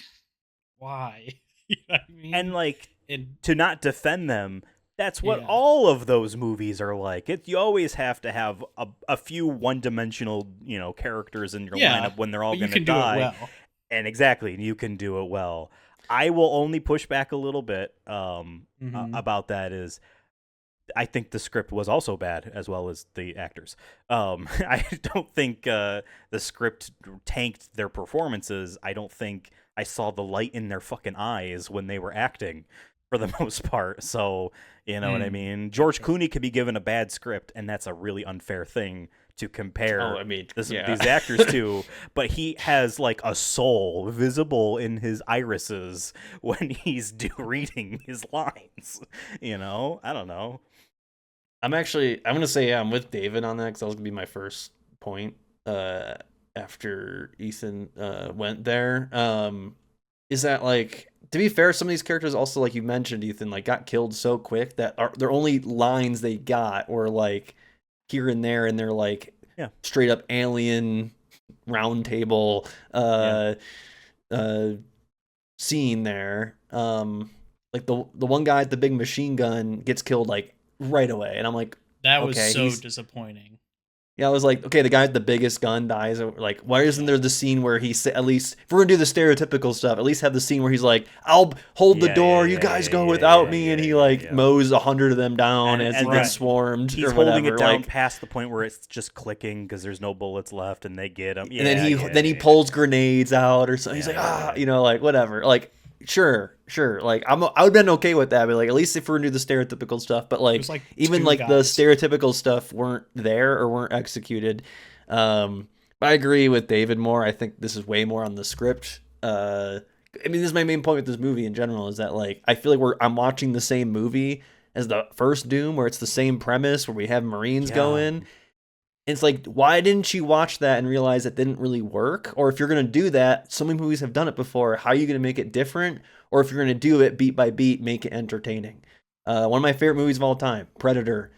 why? You know what I mean? And, like, to not defend them, that's what all of those movies are like. You always have to have a few one-dimensional, characters in your lineup when they're all going to die. Do it well. And exactly, you can do it well. I will only push back a little bit Mhm. about that is I think the script was also bad as well as the actors. I don't think the script tanked their performances. I don't think I saw the light in their fucking eyes when they were acting for the most part. So, you know what I Mm. mean? George Okay. Clooney could be given a bad script, and that's a really unfair thing to compare Oh, I mean, yeah. these actors to, but he has like a soul visible in his irises when he's reading his lines. You know, I don't know. I'm gonna say yeah, I'm with David on that because that was gonna be my first point. Uh, After Ethan went there, is that like to be fair, some of these characters also like you mentioned, Ethan, like got killed so quick that their only lines they got were like here and there, and they're like Yeah, straight up alien round table yeah. uh scene there. Like the one guy at the big machine gun gets killed like right away, and I'm like, That was okay, so he's disappointing. yeah. I was like, okay, the guy with the biggest gun dies. Like, why isn't there Yeah. the scene where at least if we're gonna do the stereotypical stuff, at least have the scene where he's like, I'll hold the Yeah, yeah, door, you yeah, guys yeah, go yeah, without yeah, me, and yeah, he yeah, like yeah. mows 100 of them down as he And gets Right. swarmed he's or holding it whatever. down Like, past the point where it's just clicking because there's no bullets left, and they get him. and then Yeah, yeah, he yeah, pulls grenades out or something. He's yeah, like, yeah, yeah. you know, like whatever. Like, sure. Like, I would have been okay with that, but like at least if we're gonna do the stereotypical stuff, but It like was like even two like the guys. stereotypical stuff weren't there or weren't executed. But I agree with David more. I think this is way more on the script. I mean, this is my main point with this movie in general is that like I feel like I'm watching the same movie as the first Doom, where it's the same premise where we have Marines go Yeah. in. It's like, why didn't you watch that and realize it didn't really work? Or if you're gonna do that, so many movies have done it before. How are you gonna make it different? Or if you're gonna do it beat by beat, make it entertaining. One of my favorite movies of all time, Predator.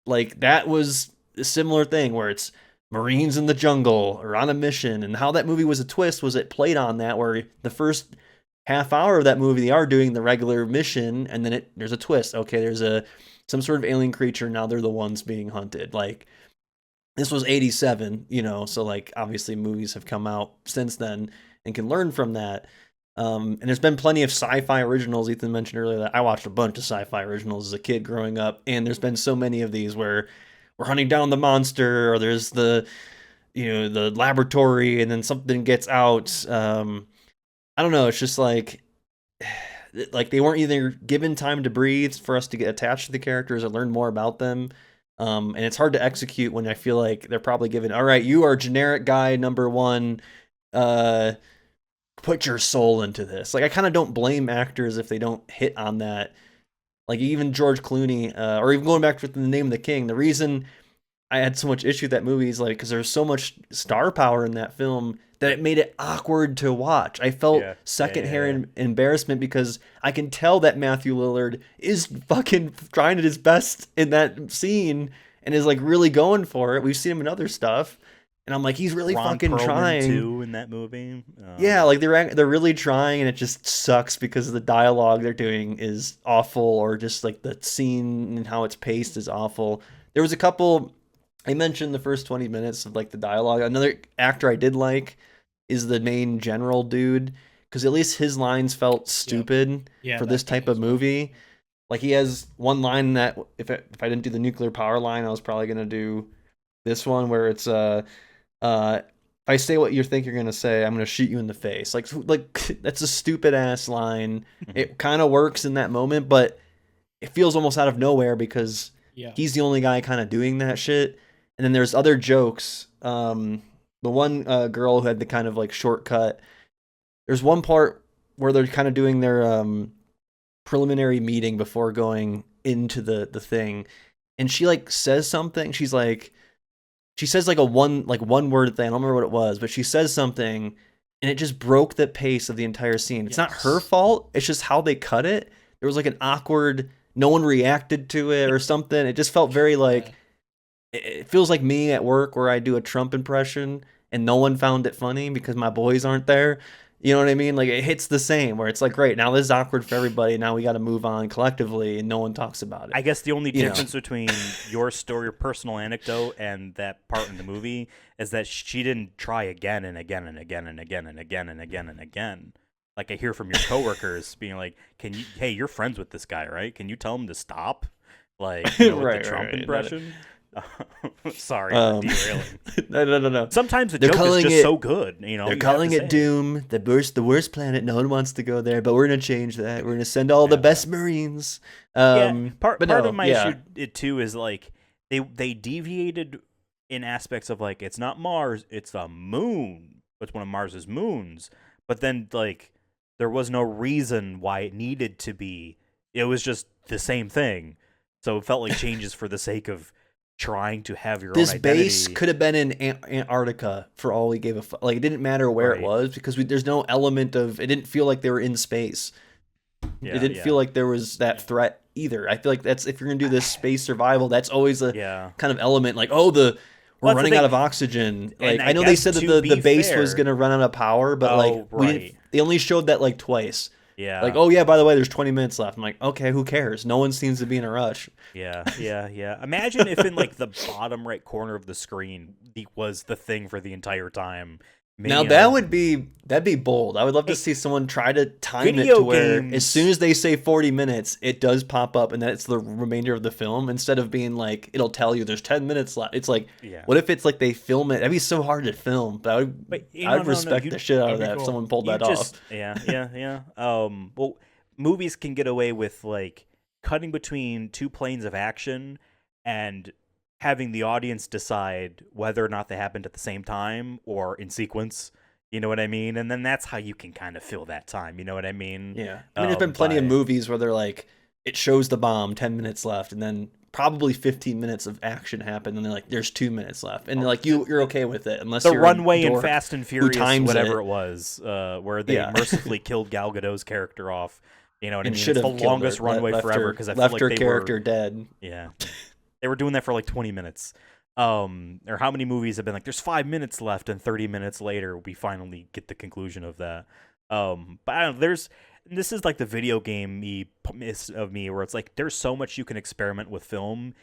Like that was a similar thing where it's Marines in the jungle or on a mission, and how that movie was a twist was it played on that where the first half hour of that movie they are doing the regular mission, and then there's a twist. Okay, there's some sort of alien creature. Now they're the ones being hunted. Like this was 87, you know, so like obviously movies have come out since then and can learn from that. And there's been plenty of sci-fi originals. Ethan mentioned earlier that I watched a bunch of sci-fi originals as a kid growing up, and there's been so many of these where we're hunting down the monster, or there's the laboratory, and then something gets out. I don't know. It's just like they weren't either given time to breathe for us to get attached to the characters or learn more about them. And it's hard to execute when I feel like they're probably given, all right, you are generic guy number one. Uh, Put your soul into this. Like I kind of don't blame actors if they don't hit on that. Like even George Clooney, or even going back to the Name of the King, the reason I had so much issue with that movie is like because there's so much star power in that film that it made it awkward to watch. I felt Yeah, yeah, yeah, yeah. secondhand embarrassment because I can tell that Matthew Lillard is fucking trying his best in that scene and is like really going for it. We've seen him in other stuff, and I'm like, he's really Ron fucking Perlman trying. too in that movie. Yeah, like they're really trying, and it just sucks because the dialogue they're doing is awful, or just like the scene and how it's paced is awful. There was a couple. I mentioned the first 20 minutes of like the dialogue. Another actor I did like is the main general dude because at least his lines felt Yep. stupid Yeah, for this that guy type of as well. movie. Like he has one line that if I didn't do the nuclear power line, I was probably gonna do this one where it's if I say what you think you're gonna say, I'm gonna shoot you in the face. Like that's a stupid ass line. Mhm. It kind of works in that moment, but it feels almost out of nowhere because Yeah. he's the only guy kind of doing that shit. And then there's other jokes. The one girl who had the kind of like shortcut. There's one part where they're kind of doing their preliminary meeting before going into the thing, and she like says something. She says like one word thing. I don't remember what it was, but she says something, and it just broke the pace of the entire scene. It's not her Yes. fault. It's just how they cut it. There was like an awkward. No one reacted to it or something. It just felt very Yeah. like it feels like me at work where I do a Trump impression and no one found it funny because my boys aren't there. You know what I mean? Like it hits the same where it's like, great, now this is awkward for everybody. Now we got to move on collectively and no one talks about I it. guess the only You know, difference between your story, your personal anecdote, and that part in the movie is that she didn't try again and again and again and again and again and again and again. Like I hear from your coworkers being like, hey, you're friends with this guy, right? Can you tell him to stop? Like, with the Trump impression. Sorry for derailing. No. Sometimes the They're joke is calling just it- so good, you know. They're you have calling to it say Doom, the worst planet. No one wants to go there, but we're gonna change that. We're gonna send all the best Marines. Part but of no, my yeah. issue it too is like they deviated in aspects of like it's not Mars, it's the moon. It's one of Mars's moons. But then like there was no reason why it needed to be. It was just the same thing. So it felt like changes for the sake of trying to have your This own identity. base could have been in Antarctica for all we gave a fuck. Like, it didn't matter where it Right. was because there's no element of. It didn't feel like they were in space. Yeah, It didn't feel like there was that threat either. I feel like that's if you're gonna do this space survival, that's always a kind of element. Like, oh, we're running out of oxygen. Like, I know they said that the base was gonna run out of power, but like they only showed that like twice. Yeah. Like, oh yeah, by the way, there's 20 minutes left. I'm like, okay, who cares? No one seems to be in a rush. Yeah. Imagine if in like the bottom right corner of the screen was the thing for the entire time. Maybe Now that'd be bold. I would love to see someone try to time it to where as soon as they say 40 minutes, it does pop up and that's the remainder of the film instead of being like it'll tell you there's 10 minutes left. It's like what if it's like they film it? That'd be so hard to film. But I'd respect the shit out of that if someone pulled that off. Yeah. Well, movies can get away with like cutting between two planes of action and having the audience decide whether or not they happened at the same time or in sequence. You know what I mean? And then that's how you can kind of fill that time. You know what I mean? Yeah. I mean, there's been plenty of movies where they're like, it shows the bomb, 10 minutes left, and then probably 15 minutes of action happen, and they're like, there's 2 minutes left. And like, you're okay with it, unless you're runway in Fast and Furious, whatever it was, where they mercifully killed Gal Gadot's character off. You know what I mean? It's the longest runway forever because I feel like her character dead. Yeah. They were doing that for like 20 minutes. Or how many movies have been like, there's 5 minutes left, and 30 minutes later, we finally get the conclusion of that. But I don't know, this is like the video game of me, where it's like, there's so much you can experiment with film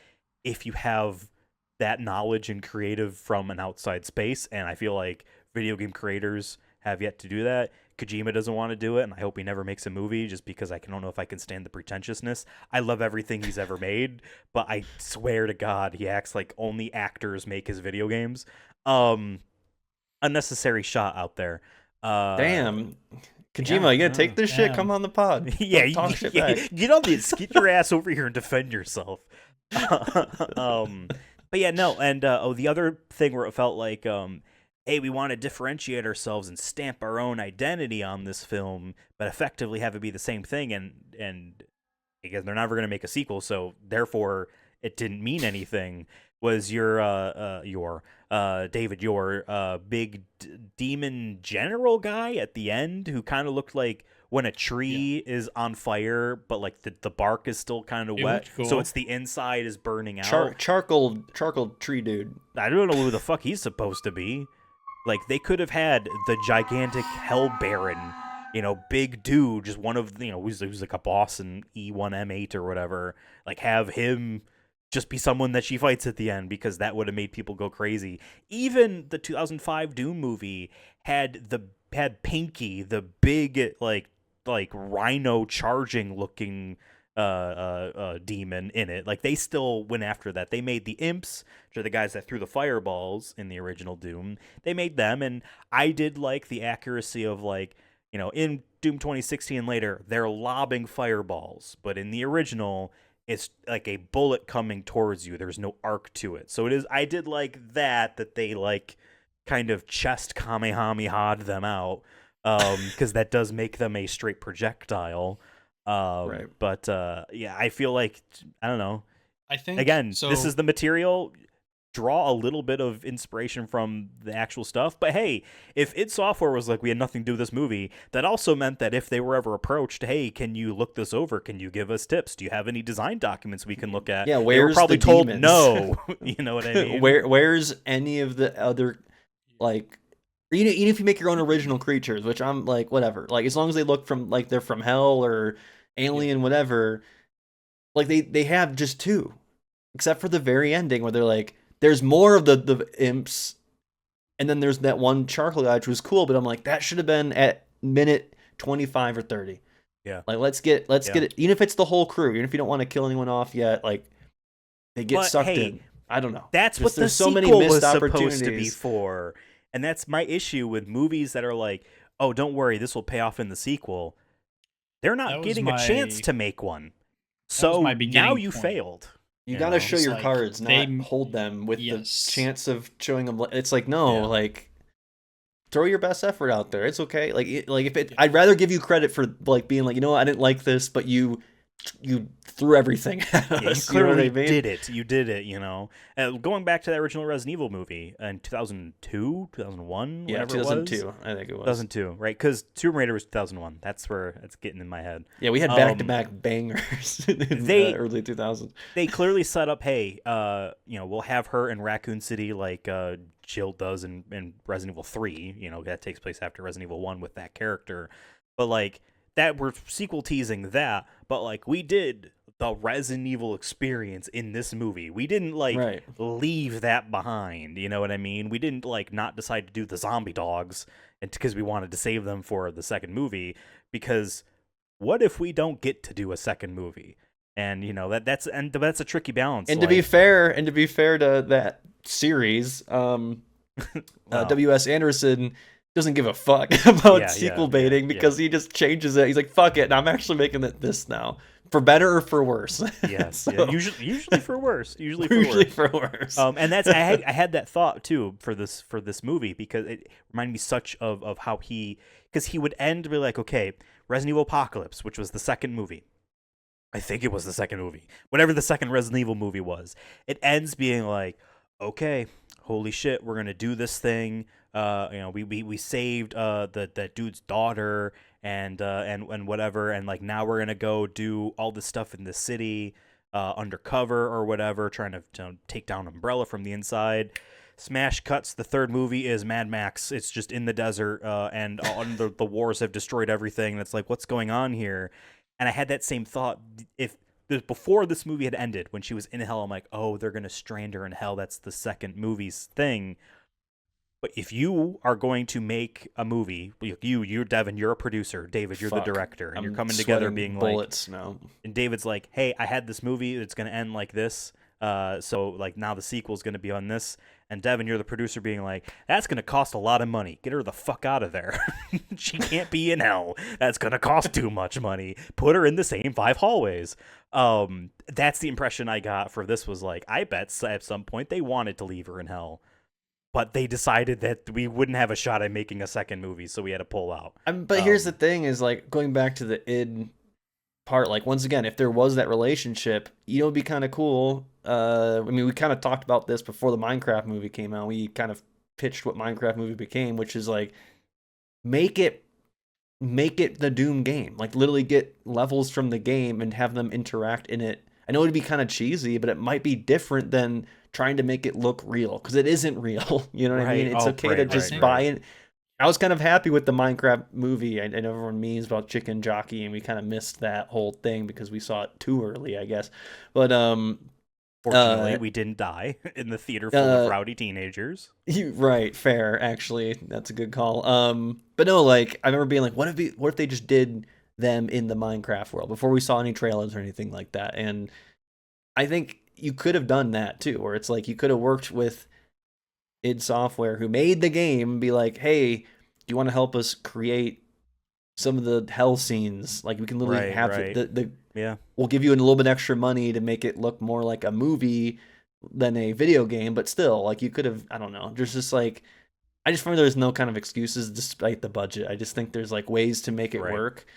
if you have that knowledge and creative from an outside space. And I feel like video game creators have yet to do that. Kojima doesn't want to do it, and I hope he never makes a movie just because I don't know if I can stand the pretentiousness. I love everything he's ever made, but I swear to God, he acts like only actors make his video games. Unnecessary shot out there. Damn. Kojima, you gotta take this shit. Come on the pod. Talk shit back. Get your ass over here and defend yourself. But yeah, no, and the other thing where it felt like hey, we want to differentiate ourselves and stamp our own identity on this film, but effectively have it be the same thing, and because they're never going to make a sequel, so therefore it didn't mean anything. Was your David, your big demon general guy at the end, who kind of looked like when a tree is on fire, but like the bark is still kind of wet, cool. So it's the inside is burning out. Charcoal tree dude. I don't know who the fuck he's supposed to be. Like, they could have had the gigantic Hell Baron, big dude, just one of, who's like a boss in E1M8 or whatever, like, have him just be someone that she fights at the end, because that would have made people go crazy. Even the 2005 Doom movie had Pinky, the big, like rhino charging looking demon in it. Like, they still went after that. They made the imps, which are the guys that threw the fireballs in the original Doom. They made them, and I did like the accuracy of, like, in Doom 2016 and later, they're lobbing fireballs, but in the original, it's like a bullet coming towards you. There's no arc to it. So I did like that they like kind of chest kamehameha'd them out, because that does make them a straight projectile. Right. But yeah, I feel like, I don't know. I think, again, this is the material. Draw a little bit of inspiration from the actual stuff. But hey, if id Software was like, we had nothing to do with this movie, that also meant that if they were ever approached, hey, can you look this over? Can you give us tips? Do you have any design documents we can look at? Yeah, they were probably the told demons? No. You know what I mean? Where's any of the other, like, even if you make your own original creatures, which I'm like, whatever. Like, as long as they look from, like, they're from hell or alien, whatever. Like, they have just two. Except for the very ending where they're like, there's more of the imps, and then there's that one charcoal guy, which was cool, but I'm like, that should have been at minute 25 or 30. Yeah. Like let's get it, even if it's the whole crew, even if you don't want to kill anyone off yet, like they get sucked in. I don't know. That's what the there's so sequel many missed was supposed opportunities to be for. And that's my issue with movies that are like, oh, don't worry, this will pay off in the sequel. They're not getting a chance to make one. So now you failed. You got to show your like cards, not hold them with the chance of showing them. It's like, no, like throw your best effort out there. It's okay. Like if it, I'd rather give you credit for like being like, you know what, I didn't like this, but you threw everything at us. You clearly did it. You did it, you know. Going back to that original Resident Evil movie in 2002, 2001, yeah, whatever 2002, it was. I think it was. 2002, right? Because Tomb Raider was 2001. That's where it's getting in my head. Yeah, we had back-to-back bangers in early 2000s. They clearly set up, hey, you know, we'll have her in Raccoon City like Jill does in Resident Evil 3. You know, that takes place after Resident Evil 1 with that character. But, like, that we're sequel teasing that, but like we did the Resident Evil experience in this movie. We didn't like leave that behind, you know what I mean? We didn't like not decide to do the zombie dogs and because we wanted to save them for the second movie, because what if we don't get to do a second movie? And you know that's a tricky balance. And to be fair to that series, W.S. Anderson doesn't give a fuck about sequel baiting because he just changes it. He's like, fuck it, and I'm actually making it this now. For better or for worse. Yes. So, usually for worse. Usually for worse. And that's I had that thought too for this movie, because it reminded me such of how because he would end to be like, okay, Resident Evil Apocalypse, which was the second movie. I think it was the second movie. Whatever the second Resident Evil movie was. It ends being like, okay, holy shit, we're gonna do this thing. You know, we saved that dude's daughter and whatever, and like now we're gonna go do all this stuff in the city, undercover or whatever, trying to take down Umbrella from the inside. Smash cuts. The third movie is Mad Max. It's just in the desert, and the wars have destroyed everything. And it's like, what's going on here? And I had that same thought before this movie had ended, when she was in hell. I'm like, oh, they're gonna strand her in hell. That's the second movie's thing. But if you are going to make a movie, you're Devin, you're a producer. David, you're the director, and you're coming together being bullets like, now. And David's like, hey, I had this movie. It's going to end like this. So like now the sequel's going to be on this. And Devin, you're the producer, being like, that's going to cost a lot of money. Get her the fuck out of there. She can't be in hell. That's going to cost too much money. Put her in the same 5 hallways. That's the impression I got for this, was like, I bet at some point they wanted to leave her in hell, but they decided that we wouldn't have a shot at making a second movie, so we had to pull out. But here's the thing, is like, going back to the id part, like, once again, if there was that relationship, you know, it'd be kind of cool. I mean, we kind of talked about this before the Minecraft movie came out. We kind of pitched what Minecraft movie became, which is like, make it the Doom game. Like, literally get levels from the game and have them interact in it. I know it'd be kind of cheesy, but it might be different than trying to make it look real, because it isn't real. You know what I mean? It's okay to just buy it. I was kind of happy with the Minecraft movie. I know everyone memes about chicken jockey, and we kind of missed that whole thing because we saw it too early, I guess. But fortunately, we didn't die in the theater full of rowdy teenagers. Right, fair. Actually, that's a good call. But no, like, I remember being like, what if they just did them in the Minecraft world before we saw any trailers or anything like that? And I think you could have done that too, where it's like, you could have worked with id Software, who made the game, be like, hey, do you want to help us create some of the hell scenes? Like, we can literally have we'll give you a little bit extra money to make it look more like a movie than a video game, but still, like, you could have, I don't know, there's just like, I just find there's no kind of excuses despite the budget. I just think there's like ways to make it work.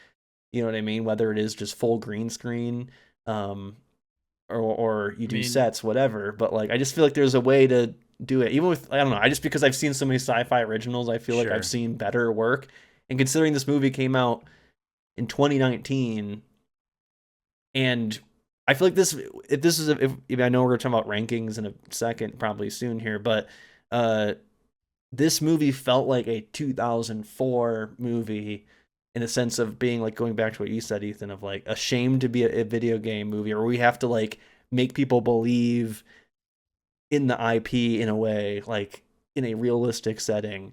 You know what I mean? Whether it is just full green screen, or you do sets, whatever. But like, I just feel like there's a way to do it. Even with, I don't know, I just, because I've seen so many sci-fi originals, I feel like I've seen better work. And considering this movie came out in 2019, and I feel like this, if I know we're going to talk about rankings in a second, probably soon here, but this movie felt like a 2004 movie, in a sense of being like, going back to what you said, Ethan, of like ashamed to be a video game movie, or we have to like make people believe in the IP in a way, like in a realistic setting.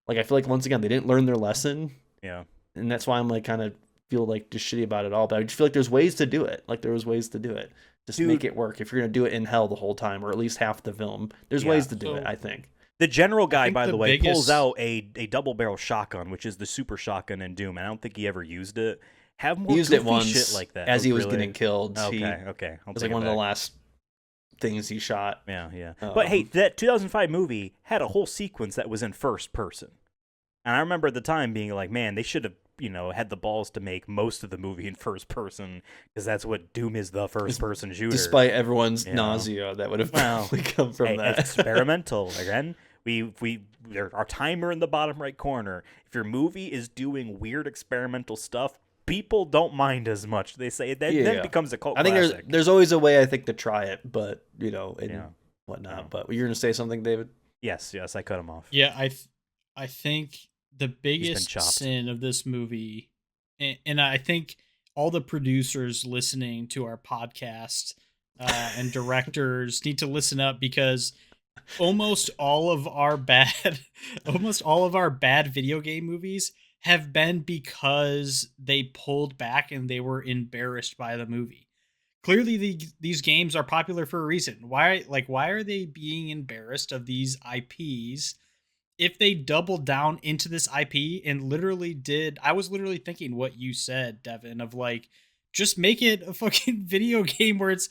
Like, I feel like once again, they didn't learn their lesson. Yeah. and that's why I'm like kind of feel like just shitty about it all. But I just feel like there's ways to do it. Like there was ways to do it. Just Dude. make it work. If you're gonna do it in hell the whole time, or at least half the film, there's Yeah. ways to do it. So- I think. The general guy, think by the the way, pulls biggest- out a double barrel shotgun, which is the super shotgun in Doom. And I don't think he ever used it. Have more He used goofy it once shit like that. as Oh, he was really? getting killed. Okay, He, okay. it I'll was take like it one of the back. last things he shot. Yeah. But hey, that 2005 movie had a whole sequence that was in first person. And I remember at the time being like, man, they should have, had the balls to make most of the movie in first person, because that's what Doom is, the first person shooter. Despite everyone's You know. nausea that would have Well, probably come from Hey, that. experimental. Again, our timer in the bottom right corner. If your movie is doing weird experimental stuff, people don't mind as much. They say that then it becomes a cult I think classic. there's always a way, I think, to try it, but and Yeah. whatnot. Yeah. But you're gonna say something, David? Yes, I cut him off. Yeah, I think the biggest chopped. sin of this movie, and I think all the producers listening to our podcast and directors need to listen up, because almost all of our bad video game movies have been because they pulled back and they were embarrassed by the movie. Clearly these games are popular for a reason. Why are they being embarrassed of these IPs? If they doubled down into this IP and I was literally thinking what you said, Devin, of like, just make it a fucking video game where it's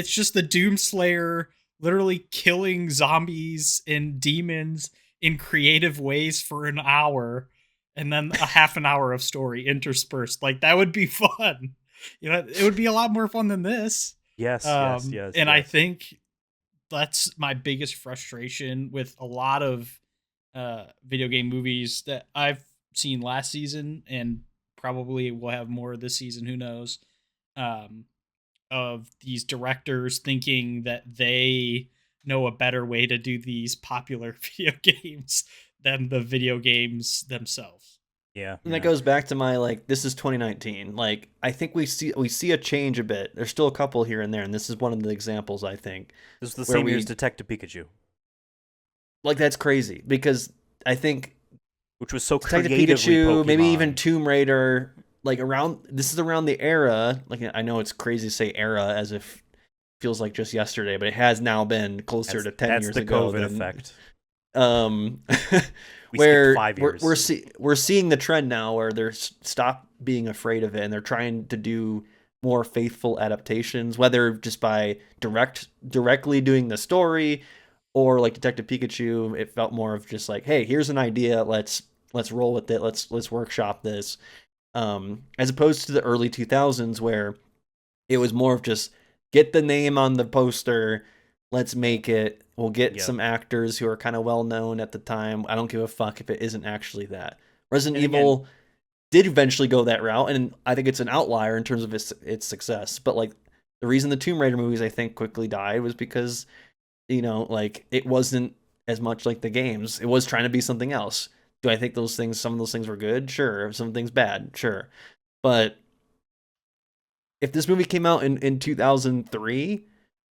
just the Doom Slayer literally killing zombies and demons in creative ways for an hour, and then a half an hour of story interspersed. Like, that would be fun. It would be a lot more fun than this. Yes. And I think that's my biggest frustration with a lot of video game movies that I've seen last season, and probably will have more this season, who knows, of these directors thinking that they know a better way to do these popular video games than the video games themselves. Yeah. And that goes back to my, like, this is 2019. Like, I think we see a change a bit. There's still a couple here and there, and this is one of the examples, I think. This is the where same year we- as Detective Pikachu, Like, that's crazy, because I think which was so Detective creatively Pikachu, Pokemon. maybe even Tomb Raider, like this is around the era. Like, I know it's crazy to say era as if it feels like just yesterday, but it has now been closer to 10 years ago. That's the COVID effect. We Where skipped 5 years. we're seeing the trend now where they're stop being afraid of it, and they're trying to do more faithful adaptations, whether just by directly doing the story, or like Detective Pikachu, it felt more of just like, hey, here's an idea, let's roll with it, let's workshop this, as opposed to the early 2000s where it was more of just get the name on the poster, let's make it. We'll get some actors who are kind of well known at the time. I don't give a fuck if it isn't actually that. Resident Evil did eventually go that route, and I think it's an outlier in terms of its success. But like, the reason the Tomb Raider movies, I think, quickly died was because, like, it wasn't as much like the games. It was trying to be something else. Do I think some of those things were good? Sure. Some things bad? Sure. But if this movie came out in 2003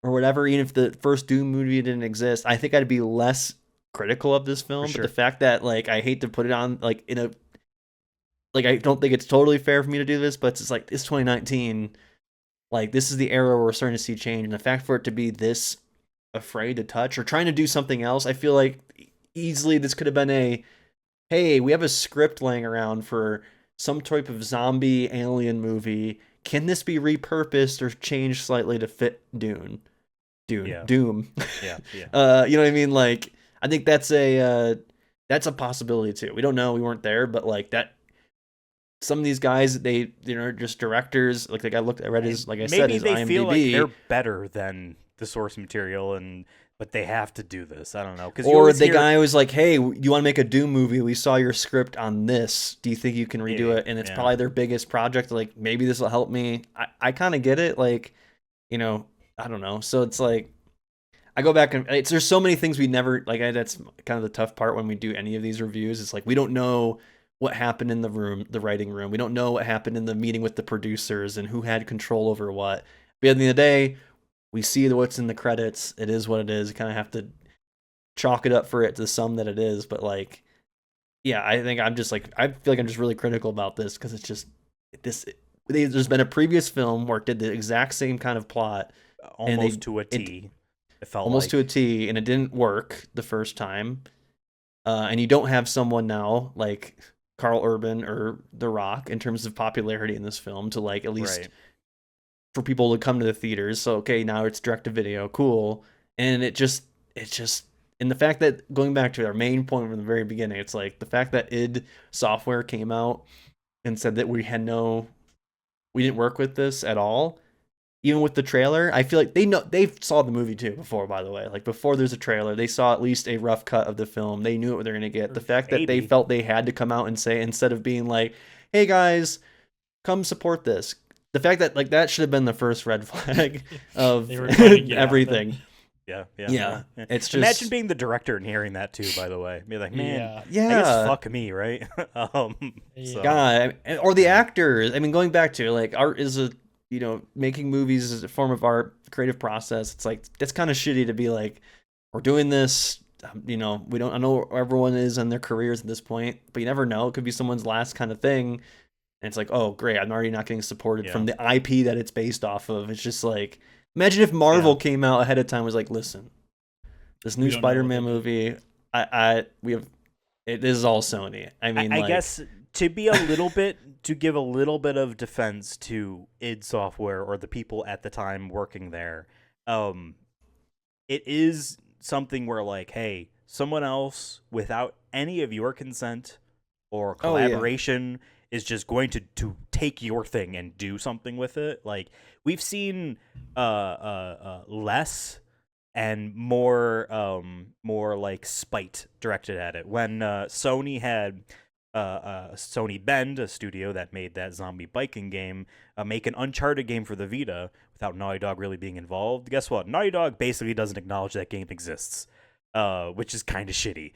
or whatever, even if the first Doom movie didn't exist, I think I'd be less critical of this film. sure. But the fact that, like, I hate to put it on, like, I don't think it's totally fair for me to do this, but it's just like, it's 2019. Like, this is the era where we're starting to see change. And the fact for it to be this afraid to touch or trying to do something else, I feel like easily this could have been hey, we have a script laying around for some type of zombie alien movie. Can this be repurposed or changed slightly to fit Doom? Yeah. Doom. Yeah. You know what I mean? Like, I think that's a possibility too. We don't know. We weren't there, but like that. Some of these guys, they just directors. Like, the guy I read his, like I said, his maybe they IMDb. feel like they're better than the source material, but they have to do this. I don't know. Or the guy was like, "Hey, you want to make a Doom movie? We saw your script on this. Do you think you can redo it?" And it's probably their biggest project. Like, maybe this will help me. I kind of get it. Like, I don't know. So it's like, I go back and there's so many things we never like. That's kind of the tough part when we do any of these reviews. It's like, we don't know what happened in the writing room. We don't know what happened in the meeting with the producers and who had control over what. But at the end of the day, we see what's in the credits. It is what it is. You kind of have to chalk it up for it to the sum that it is. But like, yeah, I think I'm just like, I feel like I'm just really critical about this because it's just this. There's been a previous film where it did the exact same kind of plot, and Almost to a it T. It felt almost to a like. T, and it didn't work the first time. And you don't have someone now like Carl Urban or The Rock in terms of popularity in this film to like at least Right. for people to come to the theaters. So okay, now it's direct to video, cool. And it's just and the fact that going back to our main point from the very beginning, it's like the fact that id Software came out and said that we didn't work with this at all. Even with the trailer, I feel like they saw the movie too before, by the way. Like before there's a trailer, they saw at least a rough cut of the film. They knew what they're gonna get. The fact that they Maybe. felt they had to come out and say, instead of being like, hey guys, come support this. The fact that like that should have been the first red flag of They were trying to get out of it. everything. Yeah, Yeah. It's just Imagine being the director and hearing that too. By the way, be like, man, Yeah. I guess yeah. fuck me, right? So God, or the yeah. actors. I mean, going back to like art is a making movies is a form of art, creative process. It's like it's kind of shitty to be like, we're doing this. We don't. I know where everyone is in their careers at this point, but you never know. It could be someone's last kind of thing, and it's like, oh great, I'm already not getting supported Yeah. from the IP that it's based off of. It's just like, imagine if Yeah. Marvel came out ahead of time and was like, listen, this We new don't know what Spider-Man they did. movie, we have. This is all Sony. I mean, I like, guess to be a little bit to give a little bit of defense to id Software or the people at the time working there, it is something where like, hey, someone else without any of your consent or oh yeah, collaboration is just going to take your thing and do something with it. Like we've seen less and more like spite directed at it. When Sony had Sony Bend, a studio that made that zombie biking game, make an Uncharted game for the Vita without Naughty Dog really being involved. Guess what? Naughty Dog basically doesn't acknowledge that game exists, which is kind of shitty.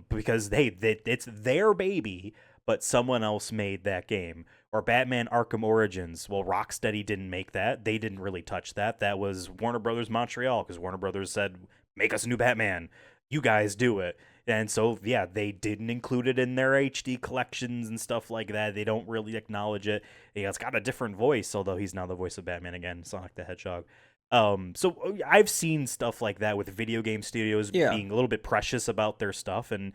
Because it's their baby, but someone else made that game. Or Batman Arkham Origins. Well, Rocksteady didn't make that. They didn't really touch that. That was Warner Brothers Montreal, because Warner Brothers said, make us a new Batman. You guys do it. And so, yeah, they didn't include it in their HD collections and stuff like that. They don't really acknowledge it. It's got a different voice, although he's now the voice of Batman again, Sonic the Hedgehog. So I've seen stuff like that with video game studios yeah. being a little bit precious about their stuff, and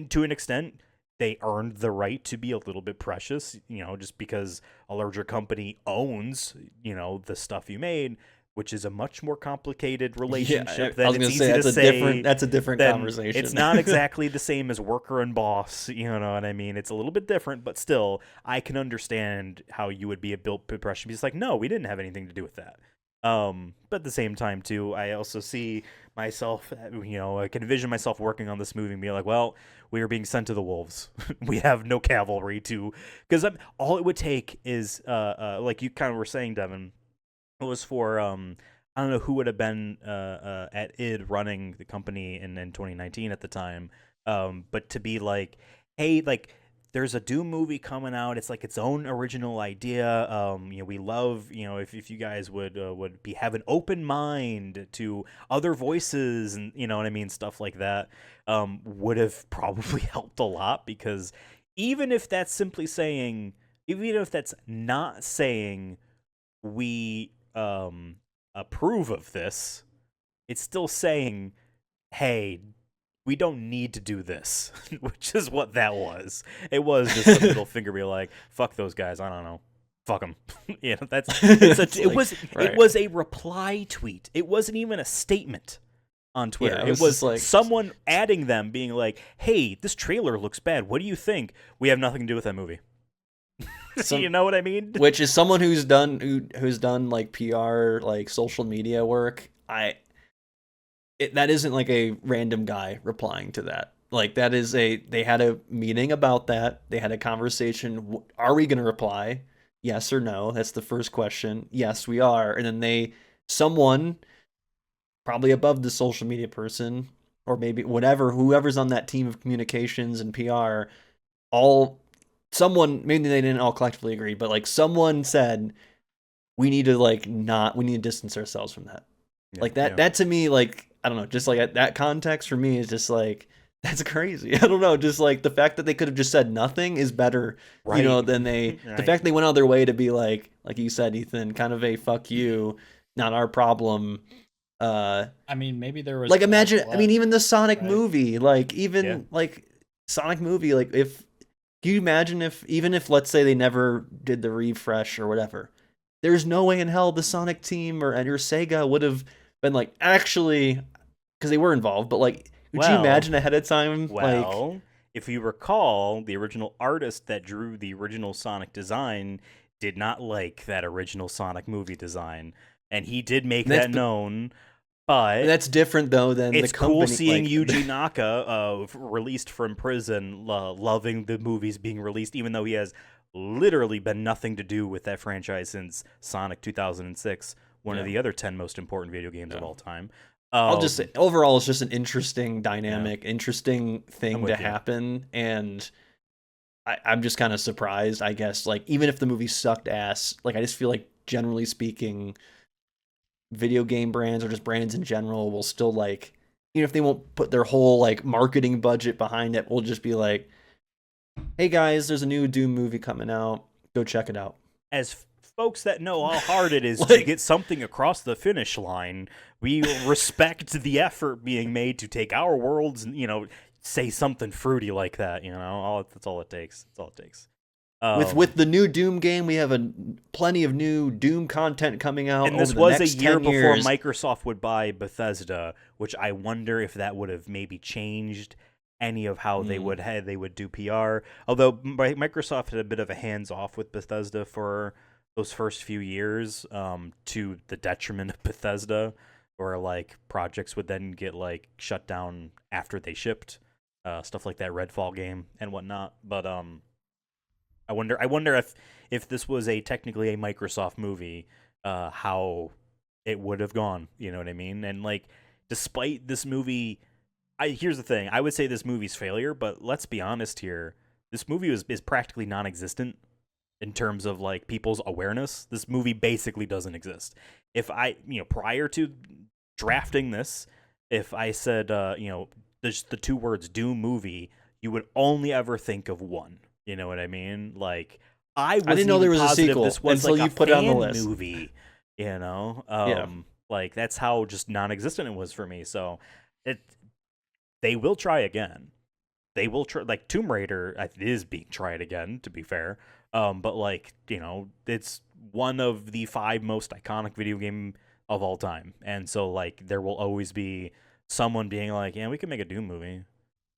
to an extent, they earned the right to be a little bit precious, just because a larger company owns, the stuff you made, which is a much more complicated relationship I than was it's gonna easy say to say. that's a different Then conversation. it's not exactly the same as worker and boss, you know what I mean? It's a little bit different, but still, I can understand how you would be a built impression. Because like, no, we didn't have anything to do with that. But at the same time, too, I also see myself, I can envision myself working on this movie and be like, well, we are being sent to the wolves. We have no cavalry to, because all it would take is, like you kind of were saying, Devin, it was for, I don't know who would have been at id running the company in 2019 at the time, but to be like, hey, like, there's a Doom movie coming out. It's like its own original idea. We love, if you guys would have an open mind to other voices and what I mean, stuff like that, would have probably helped a lot, because even if that's simply saying, even if that's not saying we approve of this, it's still saying, hey, we don't need to do this, which is what that was. It was just a middle finger, be like, fuck those guys. I don't know. Fuck them. It was a reply tweet. It wasn't even a statement on Twitter. Yeah, it was like someone adding them, being like, hey, this trailer looks bad. What do you think? We have nothing to do with that movie. You know what I mean? Which is someone who's done like PR, like social media work. That isn't like a random guy replying to that. Like they had a meeting about that. They had a conversation. Are we going to reply? Yes or no? That's the first question. Yes, we are. And then someone probably above the social media person, or maybe whoever's on that team of communications and PR, maybe they didn't all collectively agree, but like someone said, we need to distance ourselves from that. Yeah, like that to me, like, I don't know, just like that context for me is just like, That's crazy. I don't know. Just like the fact that they could have just said nothing is better, Right. than the Right. fact they went out of their way to be like you said, Ethan, kind of a fuck you, not our problem. I mean, maybe there was Like bad imagine, I mean, blood, even the Sonic right? movie, like Yeah. even like Sonic movie, like if can you imagine if even if let's say they never did the refresh or whatever, there's no way in hell the Sonic team or Sega would have been like actually because they were involved, but like would you Well, imagine ahead of time like well, if you recall, the original artist that drew the original Sonic design did not like that original Sonic movie design, and he did make that's that known. But that's different though than the it's cool company seeing like Yuji Naka, released from prison, loving the movies being released, even though he has literally been nothing to do with that franchise since Sonic 2006, one of yeah. the other 10 most important video games of Yeah. all time. I'll just say overall it's just an interesting Yeah, dynamic, interesting I'm thing to with you. happen, and I'm just kind of surprised, I guess. Like, even if the movie sucked ass, like, I just feel like, generally speaking, video game brands or just brands in general will still, like, even if they won't put their whole, like, marketing budget behind it, will just be like, hey guys, there's a new Doom movie coming out. Go check it out. As folks that know how hard it is to Like, get something across the finish line, we respect the effort being made to take our worlds and, say something fruity like that, that's all it takes. That's all it takes. with the new Doom game, we have plenty of new Doom content coming out And over this the was a next year 10 before years. Microsoft would buy Bethesda, which I wonder if that would have maybe changed any of how they would do PR. Although Microsoft had a bit of a hands off with Bethesda for those first few years, to the detriment of Bethesda, or like projects would then get like shut down after they shipped, stuff like that Redfall game and whatnot. But I wonder if this was a technically a Microsoft movie, how it would have gone. You know what I mean? And like, despite this movie, here's the thing: I would say this movie's failure, but let's be honest here. This movie is practically non-existent in terms of like people's awareness. This movie basically doesn't exist. If prior to drafting this, if I said, there's the two words Doom movie, you would only ever think of one. You know what I mean? Like, I I didn't wasn't know there even was a positive sequel this was until like you a put it on the fan list. movie. Yeah. Like that's how just non-existent it was for me. So it they will try again. They will try, like Tomb Raider is being tried again, to be fair. But like, it's one of the 5 most iconic video game of all time. And so like there will always be someone being like, yeah, we can make a Doom movie.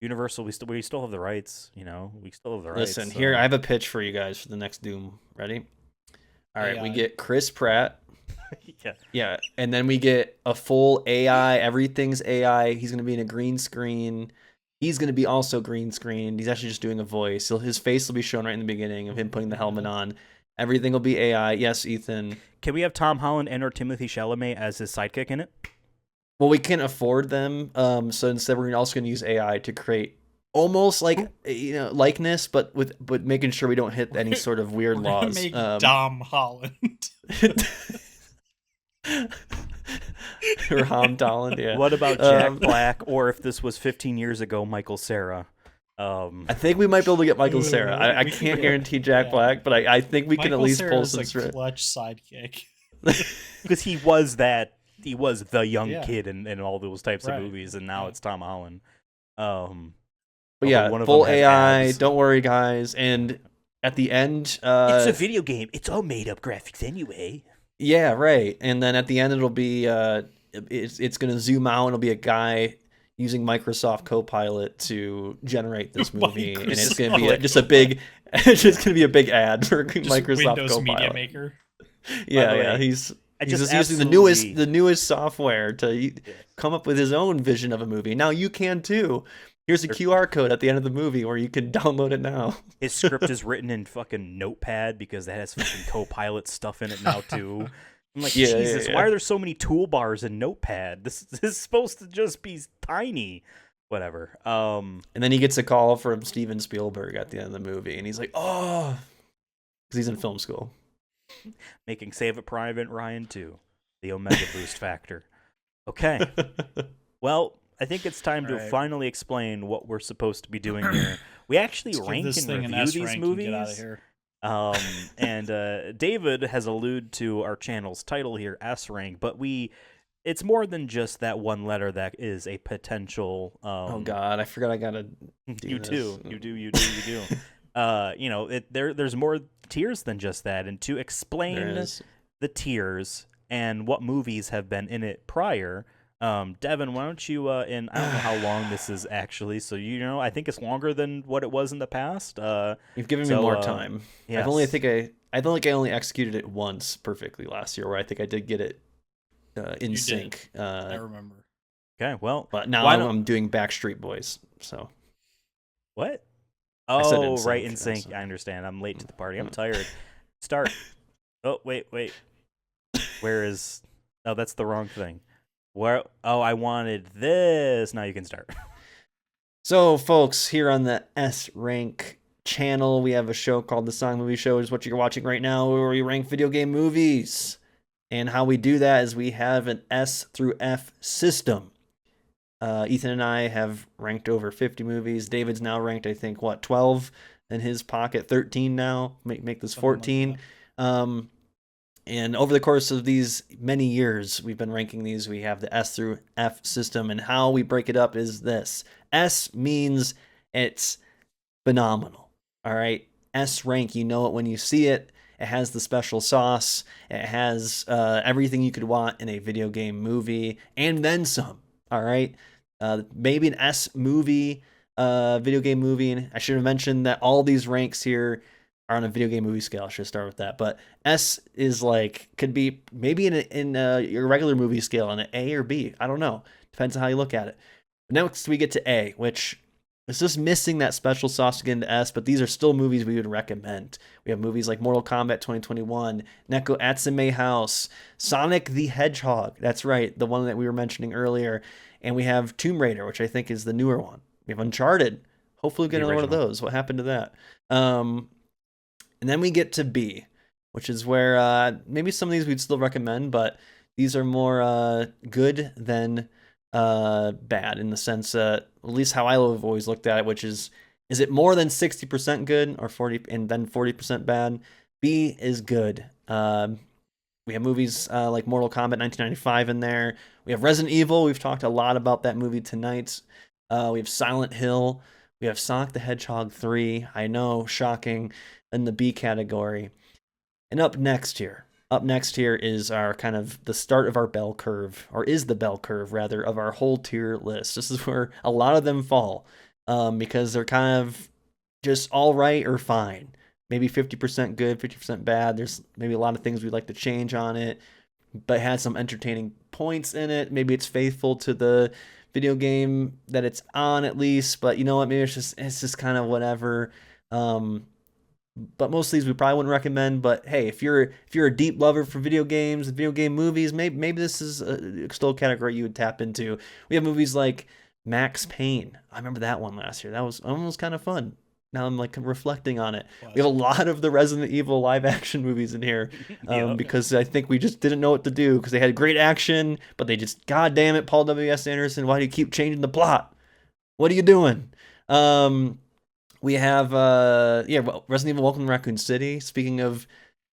Universal, we still have the rights, we still have the rights. Listen, here I So. have a pitch for you guys for the next Doom. Ready? All right, we AI. get Chris Pratt. Yeah. Yeah, and then we get a full AI. Everything's AI. He's gonna be in a green screen. He's gonna be also green screened. He's actually just doing a voice. His face will be shown right in the beginning of him putting the helmet on. Everything will be AI. Yes, Ethan. Can we have Tom Holland and or Timothy Chalamet as his sidekick in it? Well, we can't afford them. So instead, we're also gonna use AI to create almost like likeness, but with making sure we don't hit any sort of weird We're gonna laws. make Dom Holland. or Ham Holland, yeah. What about Jack Black, or if this was 15 years ago, Michael Cera? I think we might be able to get Michael Cera. I can't guarantee Jack Black, but I think we can at least pull some a clutch sidekick. Because he was the young kid in all those types of Right. movies, and now it's Tom Holland. But yeah, one of full them has AI. abs. Don't worry, guys. And at the end, It's a video game. It's all made up graphics anyway. yeah, right. And then at the end, it'll be it's gonna zoom out. It'll be a guy using Microsoft Copilot to generate this movie, and it's gonna be just a big, it's just gonna be a big ad for Microsoft Windows Copilot. Media Maker. Yeah, way, yeah. He's just using absolutely- the newest software to come up with his own vision of a movie. Now you can too. Here's a QR code at the end of the movie where you can download it now. His script is written in fucking Notepad because that has fucking Copilot stuff in it now too. I'm like, Jesus, why are there so many toolbars in Notepad? This is supposed to just be tiny. Whatever. And then he gets a call from Steven Spielberg at the end of the movie, and he's like, "Oh," because he's in film school. Making Save It Private Ryan 2, the Omega Boost factor. Okay. Well, I think it's time to Alright. finally explain what we're supposed to be doing here. We actually Let's give rank this and thing an review S these rank and get out of movies. here. And David has alluded to our channel's title here, S rank, but it's more than just that one letter that is a potential. Oh God, I forgot I gotta do You this. do. There's more tiers than just that, and to There explain is. the tiers and what movies have been in it prior. Devin, why don't you? And I don't know how long this is actually, so I think it's longer than what it was in the past. You've given me more time. Yes. I don't think I only executed it once perfectly last year, where I think I did get it in You sync. I remember. Okay, well, But now why don't- I'm doing Backstreet Boys. So what? said in Oh, right, sync, in sync. so. I understand. I'm late to the party. I'm tired. Start. Oh, wait. Where is? Oh, that's the wrong thing. Where? Oh, I wanted this. Now you can start. So, folks, here on the S Rank channel, we have a show called The Song Movie Show, which is what you're watching right now, where we rank video game movies. And how we do that is we have an S through F system. Ethan and I have ranked over 50 movies. David's now ranked, I think, 12 in his pocket, 13 now. Make this 14. And over the course of these many years, we've been ranking these. We have the S through F system, and how we break it up is this. S means it's phenomenal. All right. S rank, you know it when you see it. It has the special sauce. It has everything you could want in a video game movie, and then some. All right. Maybe an S movie, video game movie. And I should have mentioned that all these ranks here are on a video game movie scale. I should start with that. But S is could be maybe in your regular movie scale, on an A or B. I don't know. Depends on how you look at it. Next, we get to A, which is just missing that special sauce to get into S, but these are still movies we would recommend. We have movies like Mortal Kombat 2021, Neko Atsume House, Sonic the Hedgehog. That's right, the one that we were mentioning earlier. And we have Tomb Raider, which I think is the newer one. We have Uncharted. Hopefully we'll get another one of those. What happened to that? And then we get to B, which is where maybe some of these we'd still recommend, but these are more good than bad, in the sense at least how I've always looked at it, which is it more than 60% good or 40 and then 40% bad? B is good. We have movies like Mortal Kombat 1995 in there. We have Resident Evil. We've talked a lot about that movie tonight. We have Silent Hill. We have Sonic the Hedgehog 3. I know, shocking, in the B category. And up next here is our kind of the start of our bell curve, or is the bell curve, rather, of our whole tier list. This is where a lot of them fall, because they're kind of just all right or fine. Maybe 50% good, 50% bad. There's maybe a lot of things we'd like to change on it, but it had some entertaining points in it. Maybe it's faithful to the video game that it's on, at least, but you know what? Maybe it's just kind of whatever. But most of these we probably wouldn't recommend. But hey, if you're a deep lover for video games and video game movies, maybe this is still a category you would tap into. We have movies like Max Payne. I remember that one last year. That was almost kind of fun. Now I'm reflecting on it. We have a lot of the Resident Evil live action movies in here, because I think we just didn't know what to do, because they had great action, but they just, God damn it, Paul W.S. Anderson, why do you keep changing the plot? What are you doing? We have Resident Evil Welcome to Raccoon City. Speaking of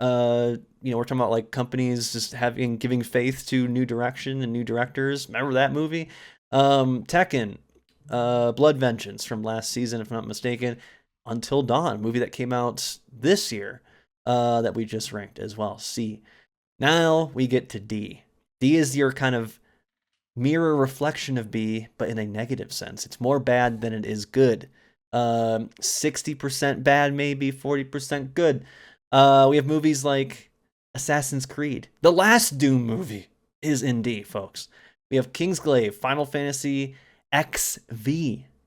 we're talking about companies just giving faith to new direction and new directors. Remember that movie? Tekken, Blood Vengeance from last season, if I'm not mistaken. Until Dawn, movie that came out this year, that we just ranked as well. C. Now we get to D. D is your kind of mirror reflection of B, but in a negative sense. It's more bad than it is good. 60% bad, maybe 40% good. We have movies like Assassin's Creed. The last Doom movie is in D, folks. We have Kingsglaive, Final Fantasy XV.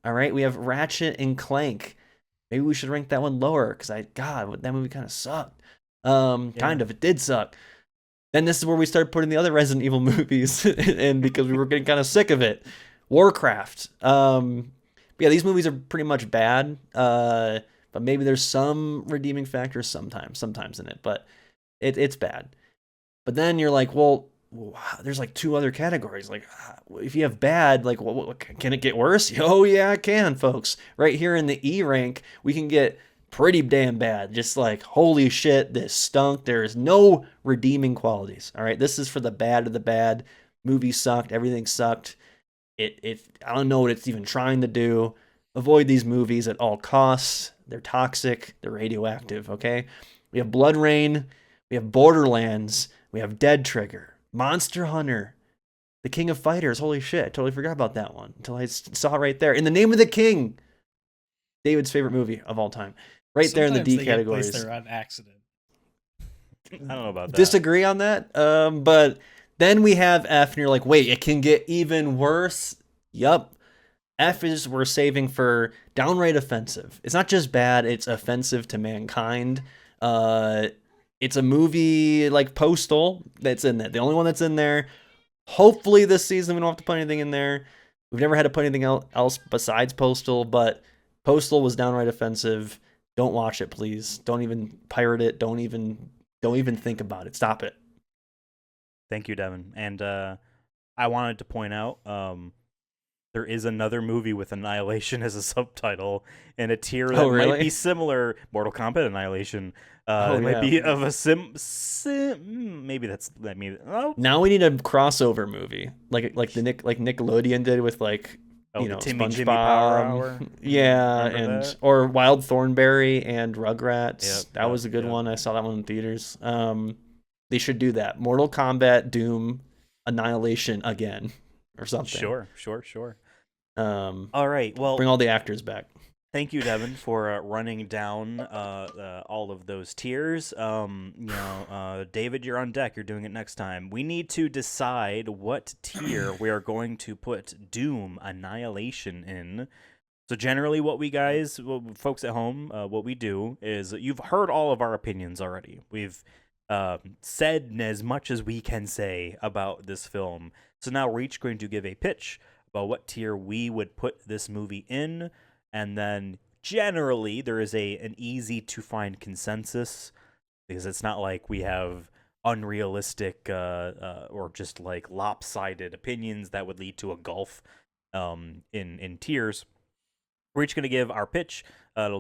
All right, we have Ratchet and Clank. Maybe we should rank that one lower, because that movie kind of sucked. It did suck. Then this is where we started putting the other Resident Evil movies in, because we were getting kind of sick of it. Warcraft. Yeah, these movies are pretty much bad, but maybe there's some redeeming factors sometimes in it, but it's bad. But then you're like, well, there's like 2 other categories. Like, if you have bad, like, can it get worse? Oh yeah, it can, folks. Right here in the E rank, we can get pretty damn bad. Just like, holy shit, this stunk. There is no redeeming qualities. All right, this is for the bad of the bad. Movie sucked. Everything sucked. I don't know what it's even trying to do. Avoid these movies at all costs. They're toxic. They're radioactive. Okay. We have Blood Rain. We have Borderlands. We have Dead Trigger. Monster Hunter. The King of Fighters. Holy shit. I totally forgot about that one until I saw it right there. In the Name of the King. David's favorite movie of all time. Right there in the D they categories. Get placed there on accident. I don't know about that. Disagree on that. But then we have F, and you're like, wait, it can get even worse? Yup. F is we're saving for downright offensive. It's not just bad, it's offensive to mankind. It's a movie like Postal that's in there. The only one that's in there. Hopefully this season we don't have to put anything in there. We've never had to put anything else besides Postal, but Postal was downright offensive. Don't watch it, please. Don't even pirate it. Don't even think about it. Stop it. Thank you, Devin. And I wanted to point out there is another movie with Annihilation as a subtitle and a tier that might be similar. Mortal Kombat Annihilation. Might be of a maybe that's that. Maybe now we need a crossover movie like Nickelodeon did with like Timmy SpongeBob, Jimmy Power Hour. Yeah, and or Wild Thornberry and Rugrats. Yep, that was a good one. I saw that one in theaters. They should do that. Mortal Kombat, Doom, Annihilation again, or something. Sure. All right. Well, bring all the actors back. Thank you, Devin, for running down all of those tiers. David, you're on deck. You're doing it next time. We need to decide what tier we are going to put Doom Annihilation in. So generally folks at home, what we do is you've heard all of our opinions already. We've said as much as we can say about this film. So now we're each going to give a pitch about what tier we would put this movie in. And then generally there is an easy to find consensus because it's not like we have unrealistic or just like lopsided opinions that would lead to a gulf in tiers. We're each going to give our pitch.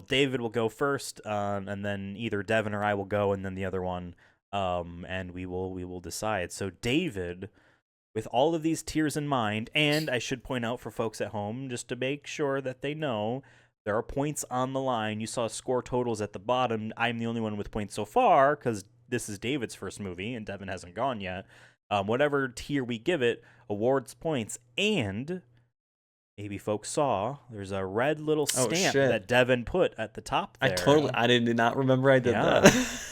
David will go first, and then either Devin or I will go, and then the other one, and we will decide. So David, with all of these tiers in mind, and I should point out for folks at home, just to make sure that they know, there are points on the line. You saw score totals at the bottom. I'm the only one with points so far, because this is David's first movie, and Devin hasn't gone yet. Whatever tier we give it, awards points, and maybe folks saw, there's a red little stamp that Devin put at the top there. I did not remember I did that.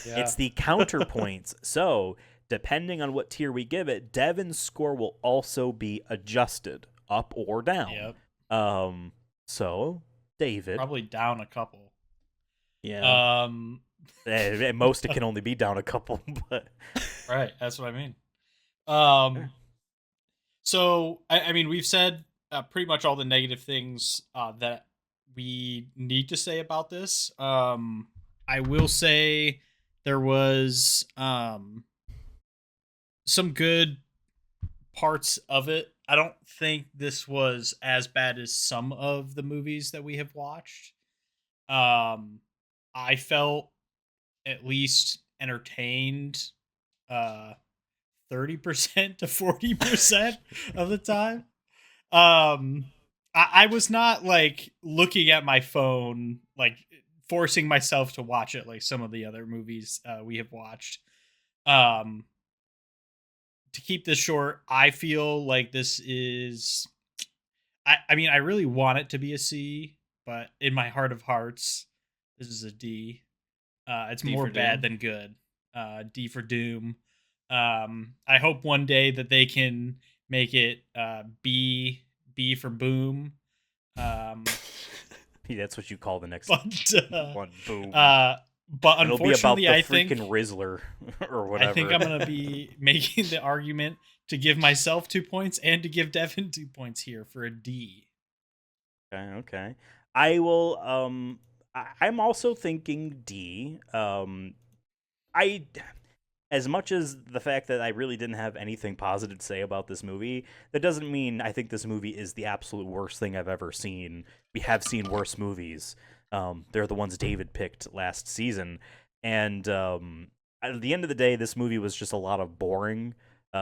Yeah. It's the counterpoints. So depending on what tier we give it, Devin's score will also be adjusted up or down. Yep. So David, probably down a couple. Yeah. At most it can only be down a couple, but right, that's what I mean. So I mean, we've said pretty much all the negative things that we need to say about this. I will say there was some good parts of it. I don't think this was as bad as some of the movies that we have watched. I felt at least entertained 30% to 40% of the time. I was not like looking at my phone, like forcing myself to watch it like some of the other movies we have watched. To keep this short, I feel like this is I mean, I really want it to be a C, but in my heart of hearts, this is a D. It's D more bad than good. D for Doom. I hope one day that they can make it B for Boom. That's what you call the next one. Boom. But unfortunately, it'll be about the freaking Rizzler or whatever. I think I'm gonna be making the argument to give myself 2 points and to give Devin 2 points here for a D. Okay. I will. I'm also thinking D. as much as the fact that I really didn't have anything positive to say about this movie, that doesn't mean I think this movie is the absolute worst thing I've ever seen. We have seen worse movies. They're the ones David picked last season. And at the end of the day, this movie was just a lot of boring,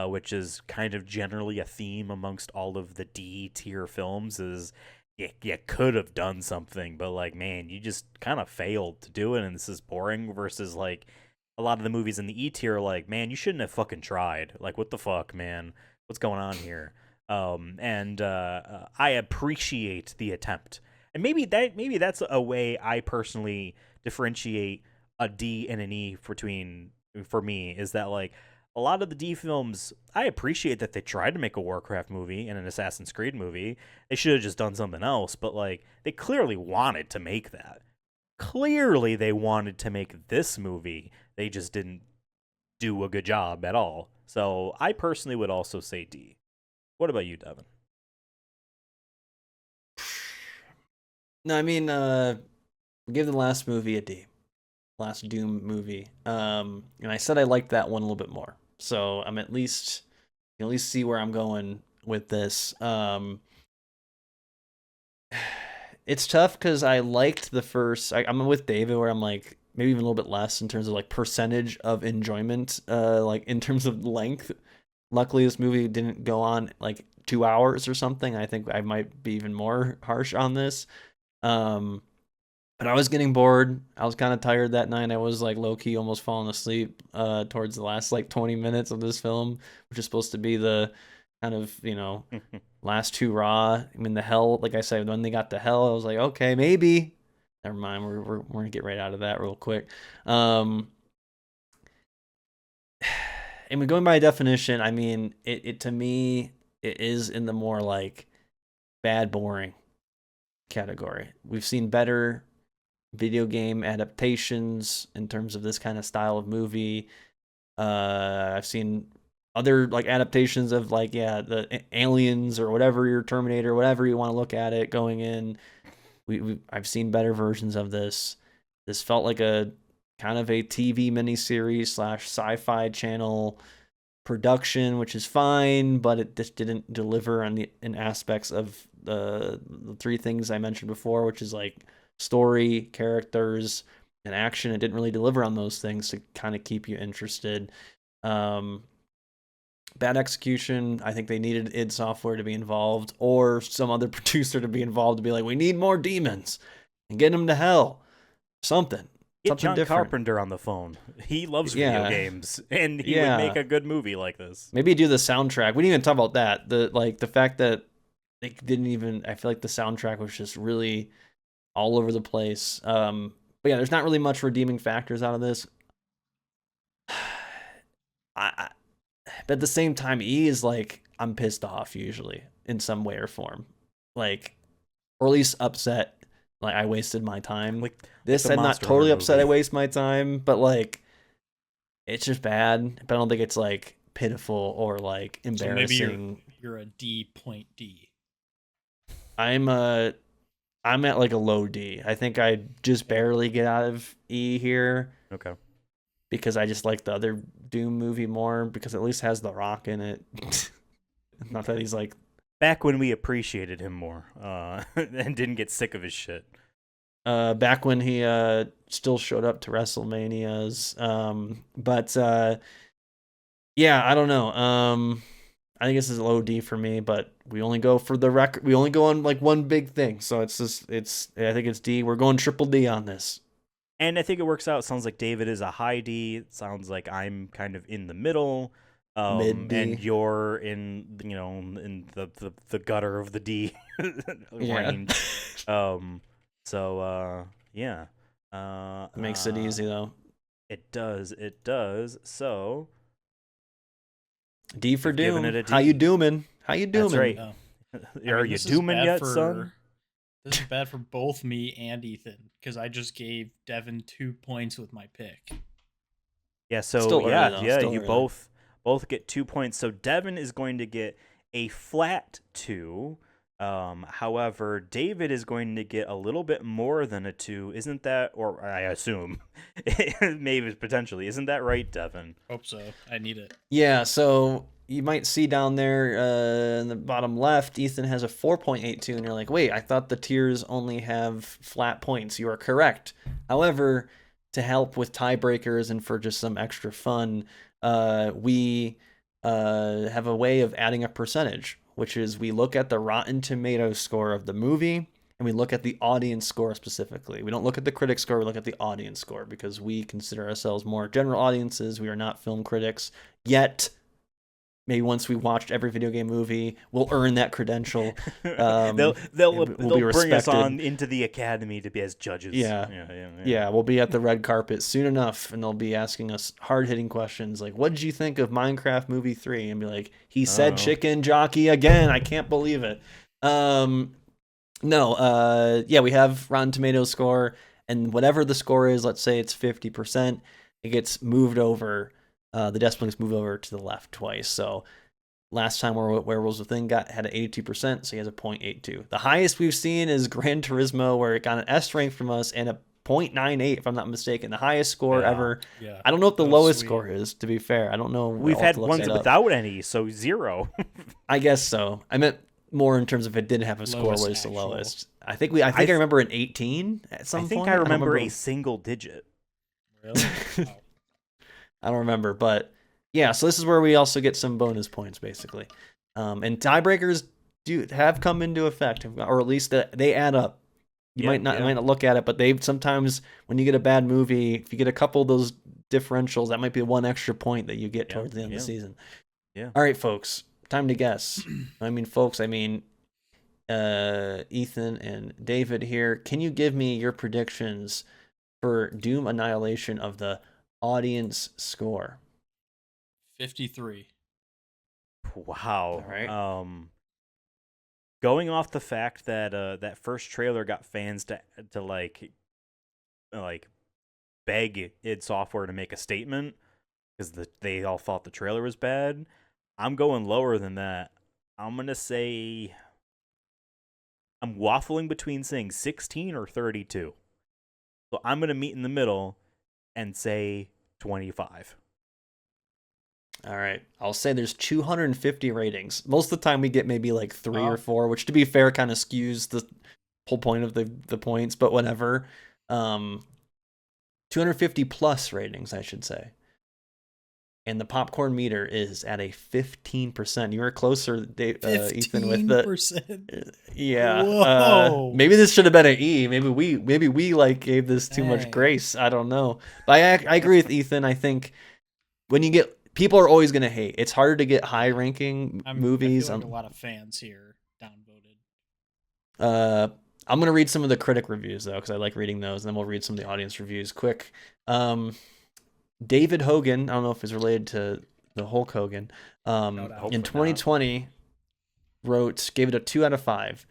which is kind of generally a theme amongst all of the D tier films. Is you could have done something, but like, man, you just kind of failed to do it, and this is boring. Versus like a lot of the movies in the E tier are like, man, you shouldn't have fucking tried. Like, what the fuck, man? What's going on here? And I appreciate the attempt, and maybe that's a way I personally differentiate a D and an E between for me is that like a lot of the D films, I appreciate that they tried to make a Warcraft movie and an Assassin's Creed movie. They should have just done something else, but like they clearly wanted to make that. Clearly they wanted to make this movie. They just didn't do a good job at all. So I personally would also say D. What about you, Devin? No, I mean, give the last movie a D. Last Doom movie. And I said I liked that one a little bit more. So I'm at least you can at least see where I'm going with this. It's tough because I liked the first. I'm with David where I'm like maybe even a little bit less in terms of like percentage of enjoyment. Like in terms of length. Luckily, this movie didn't go on like 2 hours or something. I think I might be even more harsh on this. But I was getting bored. I was kind of tired that night. I was like low key almost falling asleep towards the last like 20 minutes of this film, which is supposed to be the kind of, last two raw. I mean, the hell, like I said, when they got to hell, I was like, okay, maybe. Never mind. We're going to get right out of that real quick. And going by definition, I mean, it to me, it is in the more like bad, boring category. We've seen better video game adaptations in terms of this kind of style of movie. I've seen other like adaptations of like the Aliens or whatever, your Terminator, whatever you want to look at it going in. I've seen better versions of this. This felt like a kind of a TV miniseries / sci-fi channel production, which is fine, but it just didn't deliver on in aspects of the three things I mentioned before, which is like story, characters, and action. It didn't really deliver on those things to kind of keep you interested. Bad execution. I think they needed id Software to be involved or some other producer to be involved to be like, we need more demons and get them to hell. Something. Get Something John different. Carpenter on the phone. He loves video games, and he would make a good movie like this. Maybe do the soundtrack. We didn't even talk about that. The fact that they didn't even. I feel like the soundtrack was just really all over the place. But yeah, there's not really much redeeming factors out of this. But at the same time, E is like, I'm pissed off usually in some way or form, like, or at least upset. Like I wasted my time. Like this, the I'm not Monster totally Hunter upset movie. I waste my time, but like, it's just bad. But I don't think it's like pitiful or like embarrassing. So maybe you're a D.D. I'm at like a low D. I think I just barely get out of E here. Okay. Because I just like the other Doom movie more because it at least has The Rock in it. Not that he's like back when we appreciated him more and didn't get sick of his shit. Back when he still showed up to WrestleManias. But yeah, I don't know. I think this is a low D for me, but we only go for the record. We only go on like one big thing, so I think it's D. We're going triple D on this. And I think it works out. It sounds like David is a high D. It sounds like I'm kind of in the middle. Mid-D. And you're in, in the gutter of the D range. Yeah. Makes it easy though. It does. So D for Doom. It a D. How you dooming? How you dooming? That's right. No. Are you dooming yet, son? This is bad for both me and Ethan because I just gave Devin 2 points with my pick. Yeah, so Still early, though. you both get 2 points. So Devin is going to get a flat 2. However, David is going to get a little bit more than a 2, isn't that? Or I assume, maybe potentially, isn't that right, Devin? Hope so. I need it. Yeah, so you might see down there in the bottom left, Ethan has a 4.82, and you're like, wait, I thought the tiers only have flat points. You are correct. However, to help with tiebreakers and for just some extra fun, we have a way of adding a percentage, which is we look at the Rotten Tomatoes score of the movie and we look at the audience score specifically. We don't look at the critic score, we look at the audience score because we consider ourselves more general audiences. We are not film critics yet. Maybe once we watched every video game movie, we'll earn that credential. They'll be bring us respected. on into the academy to be as judges. Yeah, we'll be at the red carpet soon enough, and they'll be asking us hard-hitting questions like, what did you think of Minecraft Movie 3? And be like, he said chicken jockey again. I can't believe it. Yeah, we have Rotten Tomatoes score, and whatever the score is, let's say it's 50%, it gets moved over. The decimal gets moved over to the left twice. So last time Werewolves Within had an 82%, so he has a 0.82. The highest we've seen is Gran Turismo, where it got an S rank from us and a 0.98, if I'm not mistaken. The highest score ever. Yeah. I don't know what the lowest score is, to be fair. I don't know. We've had ones without any, so 0. I guess so. I meant more in terms of it didn't have a score, what is the lowest. I think I remember an 18 at some point. I think I remember a single digit. Really? Wow. I don't remember, but yeah, so this is where we also get some bonus points, basically. And tiebreakers have come into effect, or at least they add up. You might not look at it, but they sometimes, when you get a bad movie, if you get a couple of those differentials, that might be one extra point that you get towards the end of the season. Yeah. All right, folks, time to guess. I mean Ethan and David here. Can you give me your predictions for Doom Annihilation of the audience score? 53. Wow. All right. Going off the fact that that first trailer got fans to like beg id Software to make a statement because they all thought the trailer was bad, I'm going lower than that. I'm gonna say I'm waffling between saying 16 or 32. So I'm gonna meet in the middle and say 25. All right. I'll say there's 250 ratings. Most of the time we get maybe like 3 or 4, which to be fair kind of skews the whole point of the points, but whatever. 250 plus ratings, I should say. And the popcorn meter is at a 15%. You were closer, Ethan, with the 15%. Yeah. Whoa. Maybe this should have been an E. Maybe we like gave this too much grace. I don't know. But I agree with Ethan. I think when you get people are always going to hate. It's harder to get high ranking movies. I feel like a lot of fans here downvoted. I'm going to read some of the critic reviews though, because I like reading those, and then we'll read some of the audience reviews quick. David Hogan, I don't know if it's related to the Hulk Hogan, in 2020 gave it a 2 out of 5.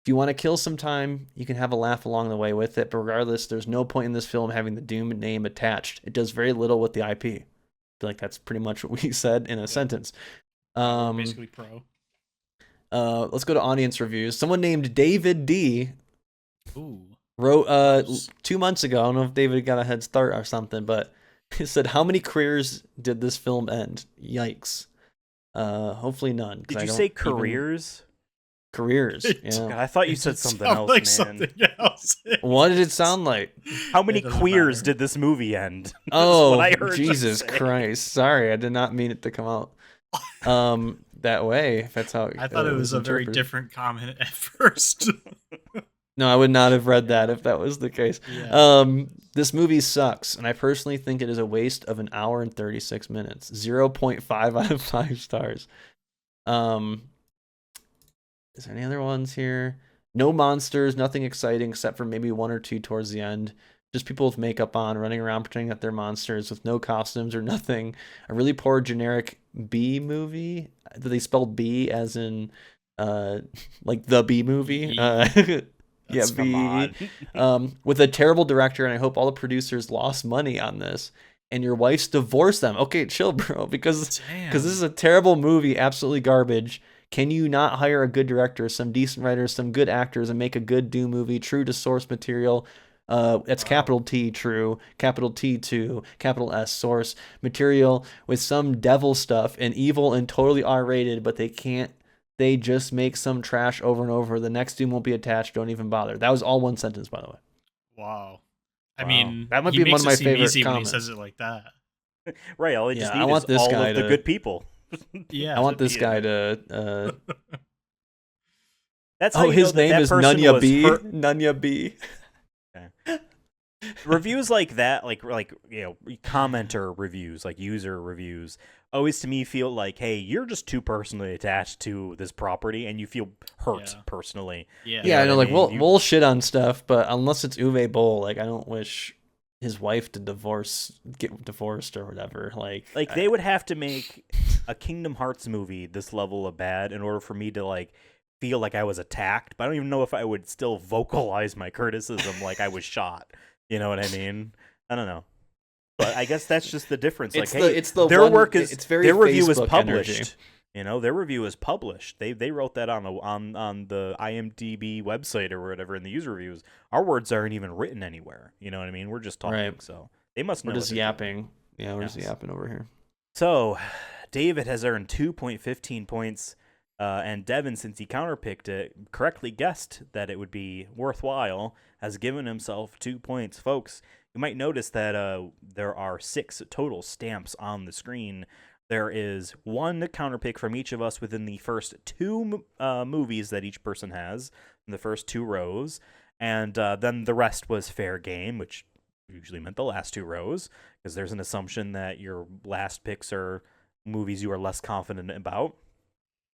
If you want to kill some time, you can have a laugh along the way with it, but regardless, there's no point in this film having the Doom name attached. It does very little with the IP. I feel like that's pretty much what we said in a sentence. Basically pro. Let's go to audience reviews. Someone named David D wrote 2 months ago. I don't know if David got a head start or something, but he said, "How many careers did this film end?" Yikes. Hopefully none. Did you say careers? Careers. Yeah. God, I thought you said something else, man. Something else. What did it sound like? How many queers did this movie end? Oh, what I heard Jesus Christ! Sorry, I did not mean it to come out that way. If that's how I thought it was a very different comment at first. No, I would not have read that if that was the case. Yeah. This movie sucks, and I personally think it is a waste of an hour and 36 minutes. 0.5 out of 5 stars. Is there any other ones here? No monsters, nothing exciting except for maybe 1 or 2 towards the end. Just people with makeup on, running around pretending that they're monsters with no costumes or nothing. A really poor generic B movie. They spelled B as in like the B movie. Yeah, B. With a terrible director, and I hope all the producers lost money on this. And your wife's divorced them. Okay, chill, bro, because this is a terrible movie, absolutely garbage. Can you not hire a good director, some decent writers, some good actors, and make a good Doom movie, true to source material? It's capital T true, capital T 2, capital S source material with some devil stuff and evil and totally R-rated, but they can't. They just make some trash over and over. The next Doom won't be attached. Don't even bother. That was all one sentence, by the way. Wow. I Wow. mean, That might he be makes one of it my seem favorite easy when he comments. says it like that. Right, all they just Yeah, I need want is this all guy of the to- good people. Yeah. I want this Yeah. guy to. That's how Oh, you his know that name that is person Nunya was B. hurt. Nunya B. Reviews like that, like commenter reviews, like user reviews, always to me feel like, hey, you're just too personally attached to this property, and you feel hurt Yeah. personally. Yeah. Yeah, I know. Like mean? we'll shit on stuff, but unless it's Uwe Boll, like I don't wish his wife to get divorced or whatever. Like they would have to make a Kingdom Hearts movie this level of bad in order for me to like feel like I was attacked. But I don't even know if I would still vocalize my criticism like I was shot. You know what I mean? I don't know. But I guess that's just the difference. Like, their work is their review is published. Energy. You know, their review is published. They wrote that on the IMDb website or whatever in the user reviews. Our words aren't even written anywhere. You know what I mean? We're just talking. Right. So they must know. We're just what they're yapping. doing. Yeah, we're Yes. just yapping over here. So David has earned 2.15 points, and Devin, since he counterpicked it, correctly guessed that it would be worthwhile, has given himself 2 points. Folks, you might notice that there are 6 total stamps on the screen. There is one counterpick from each of us within the first 2 movies that each person has, in the first 2 rows, and then the rest was fair game, which usually meant the last 2 rows, because there's an assumption that your last picks are movies you are less confident about.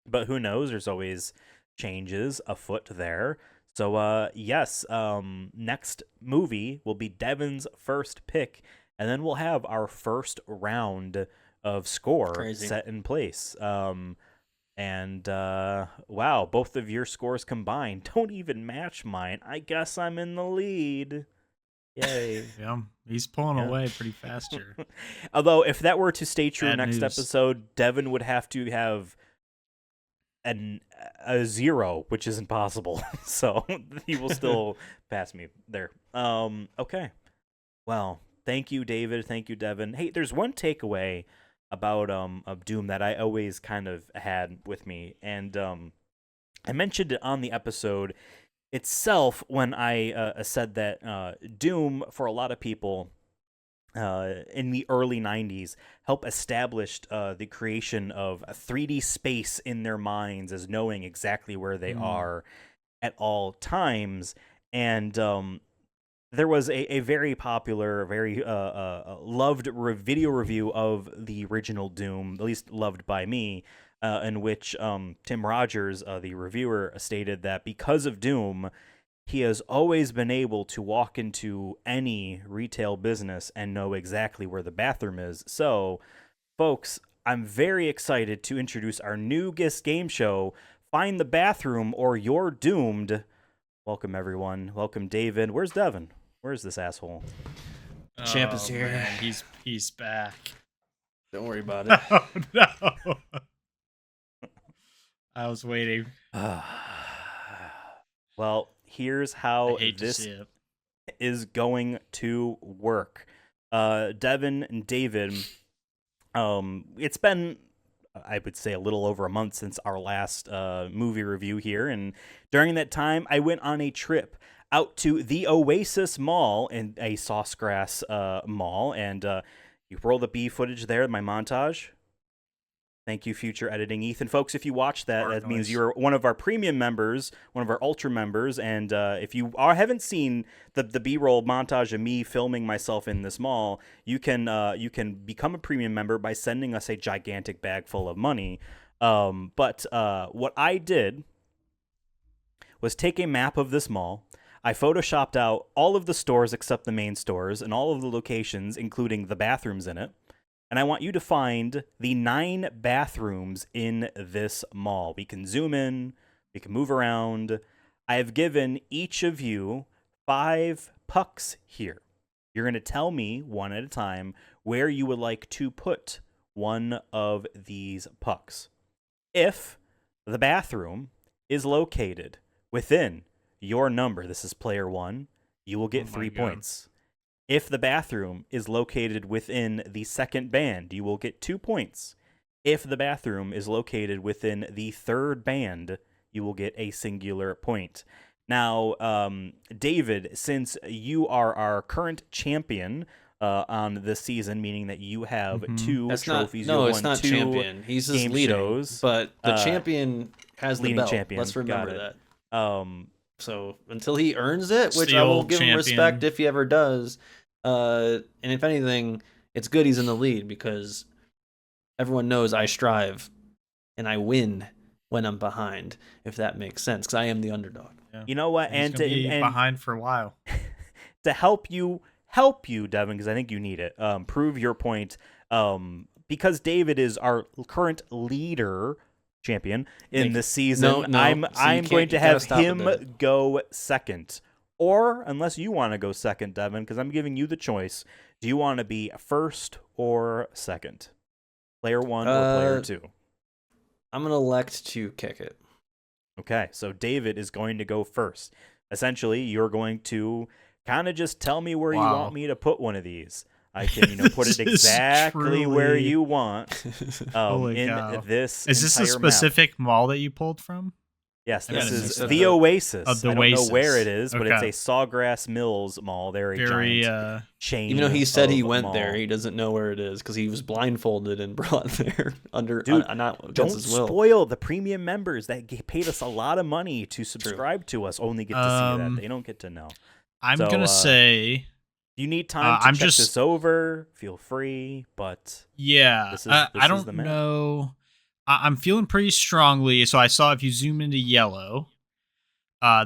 But who knows? There's always changes afoot there. So, yes, next movie will be Devin's first pick, and then we'll have our first round of score set in place. Wow, both of your scores combined don't even match mine. I guess I'm in the lead. Yay. Yeah, he's pulling away pretty fast here. Although, if that were to stay true Bad next news. episode, Devin would have to have a 0, which isn't possible. So he will still pass me there. Okay. Well, thank you, David. Thank you, Devin. Hey, there's one takeaway about of Doom that I always kind of had with me, and I mentioned it on the episode itself when I said that Doom, for a lot of people in the early 90s, helped establish the creation of a 3D space in their minds as knowing exactly where they are at all times. And there was a very popular, very loved video review of the original Doom, at least loved by me, in which Tim Rogers, the reviewer, stated that because of Doom, he has always been able to walk into any retail business and know exactly where the bathroom is. So, folks, I'm very excited to introduce our new game show, Find the Bathroom or You're Doomed. Welcome, everyone. Welcome, David. Where's Devin? Where's this asshole? Champ is here. Man, he's back. Don't worry about it. Oh no! I was waiting. Well, here's how I hate to this see it. is going to work. Devin and David, it's been, I would say, a little over a month since our last movie review here, and during that time, I went on a trip out to the Oasis Mall, in a Saucegrass mall, and you roll the B footage there, my montage. Thank you, future editing, Ethan. Folks, if you watch that, that means you're one of our premium members, one of our ultra members, and if you haven't seen the B-roll montage of me filming myself in this mall, you can become a premium member by sending us a gigantic bag full of money. But what I did was take a map of this mall. I photoshopped out all of the stores except the main stores and all of the locations, including the bathrooms in it. And I want you to find the 9 bathrooms in this mall. We can zoom in. We can move around. I have given each of you 5 pucks here. You're going to tell me one at a time where you would like to put one of these pucks. If the bathroom is located within your number, this is player 1, you will get 3 points. If the bathroom is located within the second band, you will get 2 points. If the bathroom is located within the third band, you will get a singular point. Now, David, since you are our current champion on this season, meaning that you have 2 trophies, no, you it's won not 2 champion. He's just game leading, shows. but the champion has the leading belt. champion. Let's remember Got that. So until he earns it, It's which the I will old give him champion. respect if he ever does. And if anything, it's good he's in the lead because everyone knows I strive and I win when I'm behind, if that makes sense, because I am the underdog. Yeah. You know what? And, he's gonna be behind for a while. To help you, Devin, because I think you need it. Prove your point. Because David is our current leader champion in the season. No, I'm going to have him go second. Or unless you want to go second, Devin, because I'm giving you the choice. Do you want to be first or second? Player 1 or player 2? I'm gonna elect to kick it. Okay, so David is going to go first. Essentially, you're going to kind of just tell me where you want me to put one of these. I can, put it exactly where you want. Holy in cow. this Is this a specific mall that you pulled from? Yes, I this gotta is mix the it up. Oasis. Oh, the I don't know Oasis. where it is, but Okay. it's a Sawgrass Mills mall. They're a giant chain. Even though he said he of went mall. there, he doesn't know where it is because he was blindfolded and brought there under Dude, not against Don't his will. spoil the premium members that paid us a lot of money to subscribe to us. Only get to see that. They don't get to know. I'm gonna say. You need time to I'm check just this over. Feel free, but yeah, this I is don't the map. know. I'm feeling pretty strongly. So I saw if you zoom into yellow,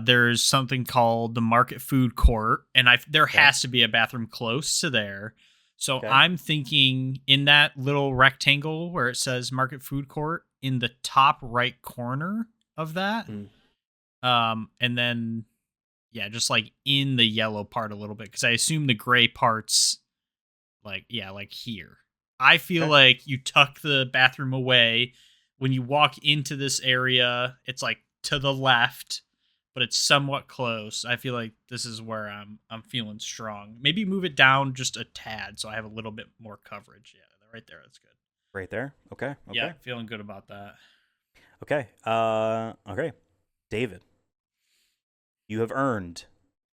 there's something called the Market Food Court, and there has to be a bathroom close to there. So I'm thinking in that little rectangle where it says Market Food Court in the top right corner of that, and then just like in the yellow part a little bit, because I assume the gray parts, like here. I feel like you tuck the bathroom away. When you walk into this area, it's like to the left, but it's somewhat close. I feel like this is where I'm feeling strong. Maybe move it down just a tad so I have a little bit more coverage. Yeah, right there. That's good. Right there. Okay. Yeah, feeling good about that. Okay. Okay. David, you have earned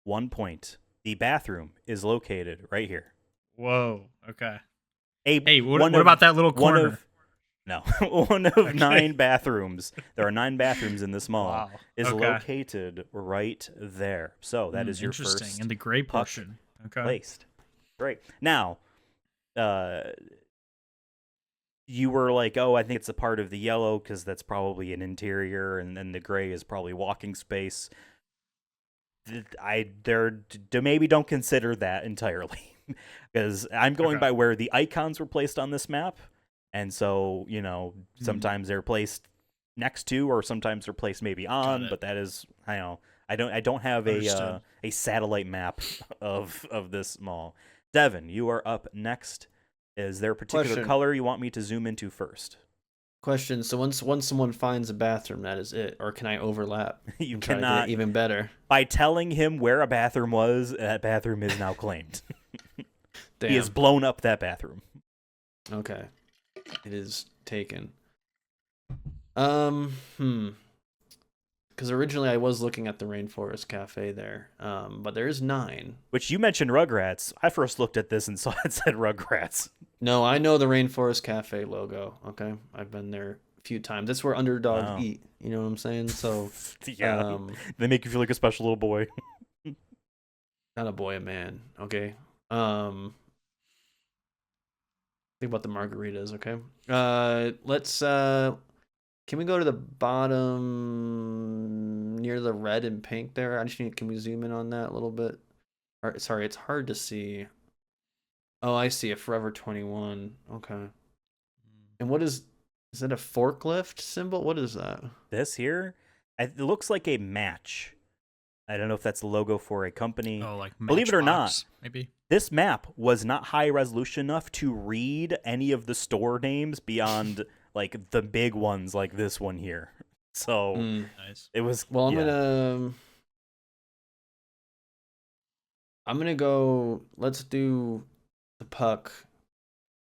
1 point. The bathroom is located right here. Whoa. Okay. Hey, what about that little corner? One of 9 bathrooms. There are 9 bathrooms in this mall. Is Okay. located right there. So that is your first in the gray portion. Okay. placed. Great. Now, you were like, oh, I think it's a part of the yellow because that's probably an interior, and then the gray is probably walking space. Maybe don't consider that entirely because I'm going by where the icons were placed on this map. And so, sometimes they're placed next to, or sometimes they're placed maybe on, but that is, I don't have a satellite map of this mall. Devin, you are up next. Is there a particular color you want me to zoom into first? Question. So once someone finds a bathroom, that is it, or can I overlap? You try cannot. To get it even better. By telling him where a bathroom was, that bathroom is now claimed. Damn. He has blown up that bathroom. Okay. It is taken. Because originally I was looking at the Rainforest Cafe there, but there is 9. Which you mentioned Rugrats. I first looked at this and saw it said Rugrats. No, I know the Rainforest Cafe logo. Okay, I've been there a few times. That's where underdogs eat. You know what I'm saying? So yeah, they make you feel like a special little boy. Not a boy, a man. Okay. Think about the margaritas. Okay. Let's. Can we go to the bottom near the red and pink there? Can we zoom in on that a little bit? Sorry, it's hard to see. Oh, I see a Forever 21. Okay. And what is that a forklift symbol? What is that? This here? It looks like a match. I don't know if that's the logo for a company. Oh, like believe it or not, maybe. This map was not high resolution enough to read any of the store names beyond like the big ones like this one here. So Nice. it was. Well, yeah. I'm gonna go. Let's do the puck,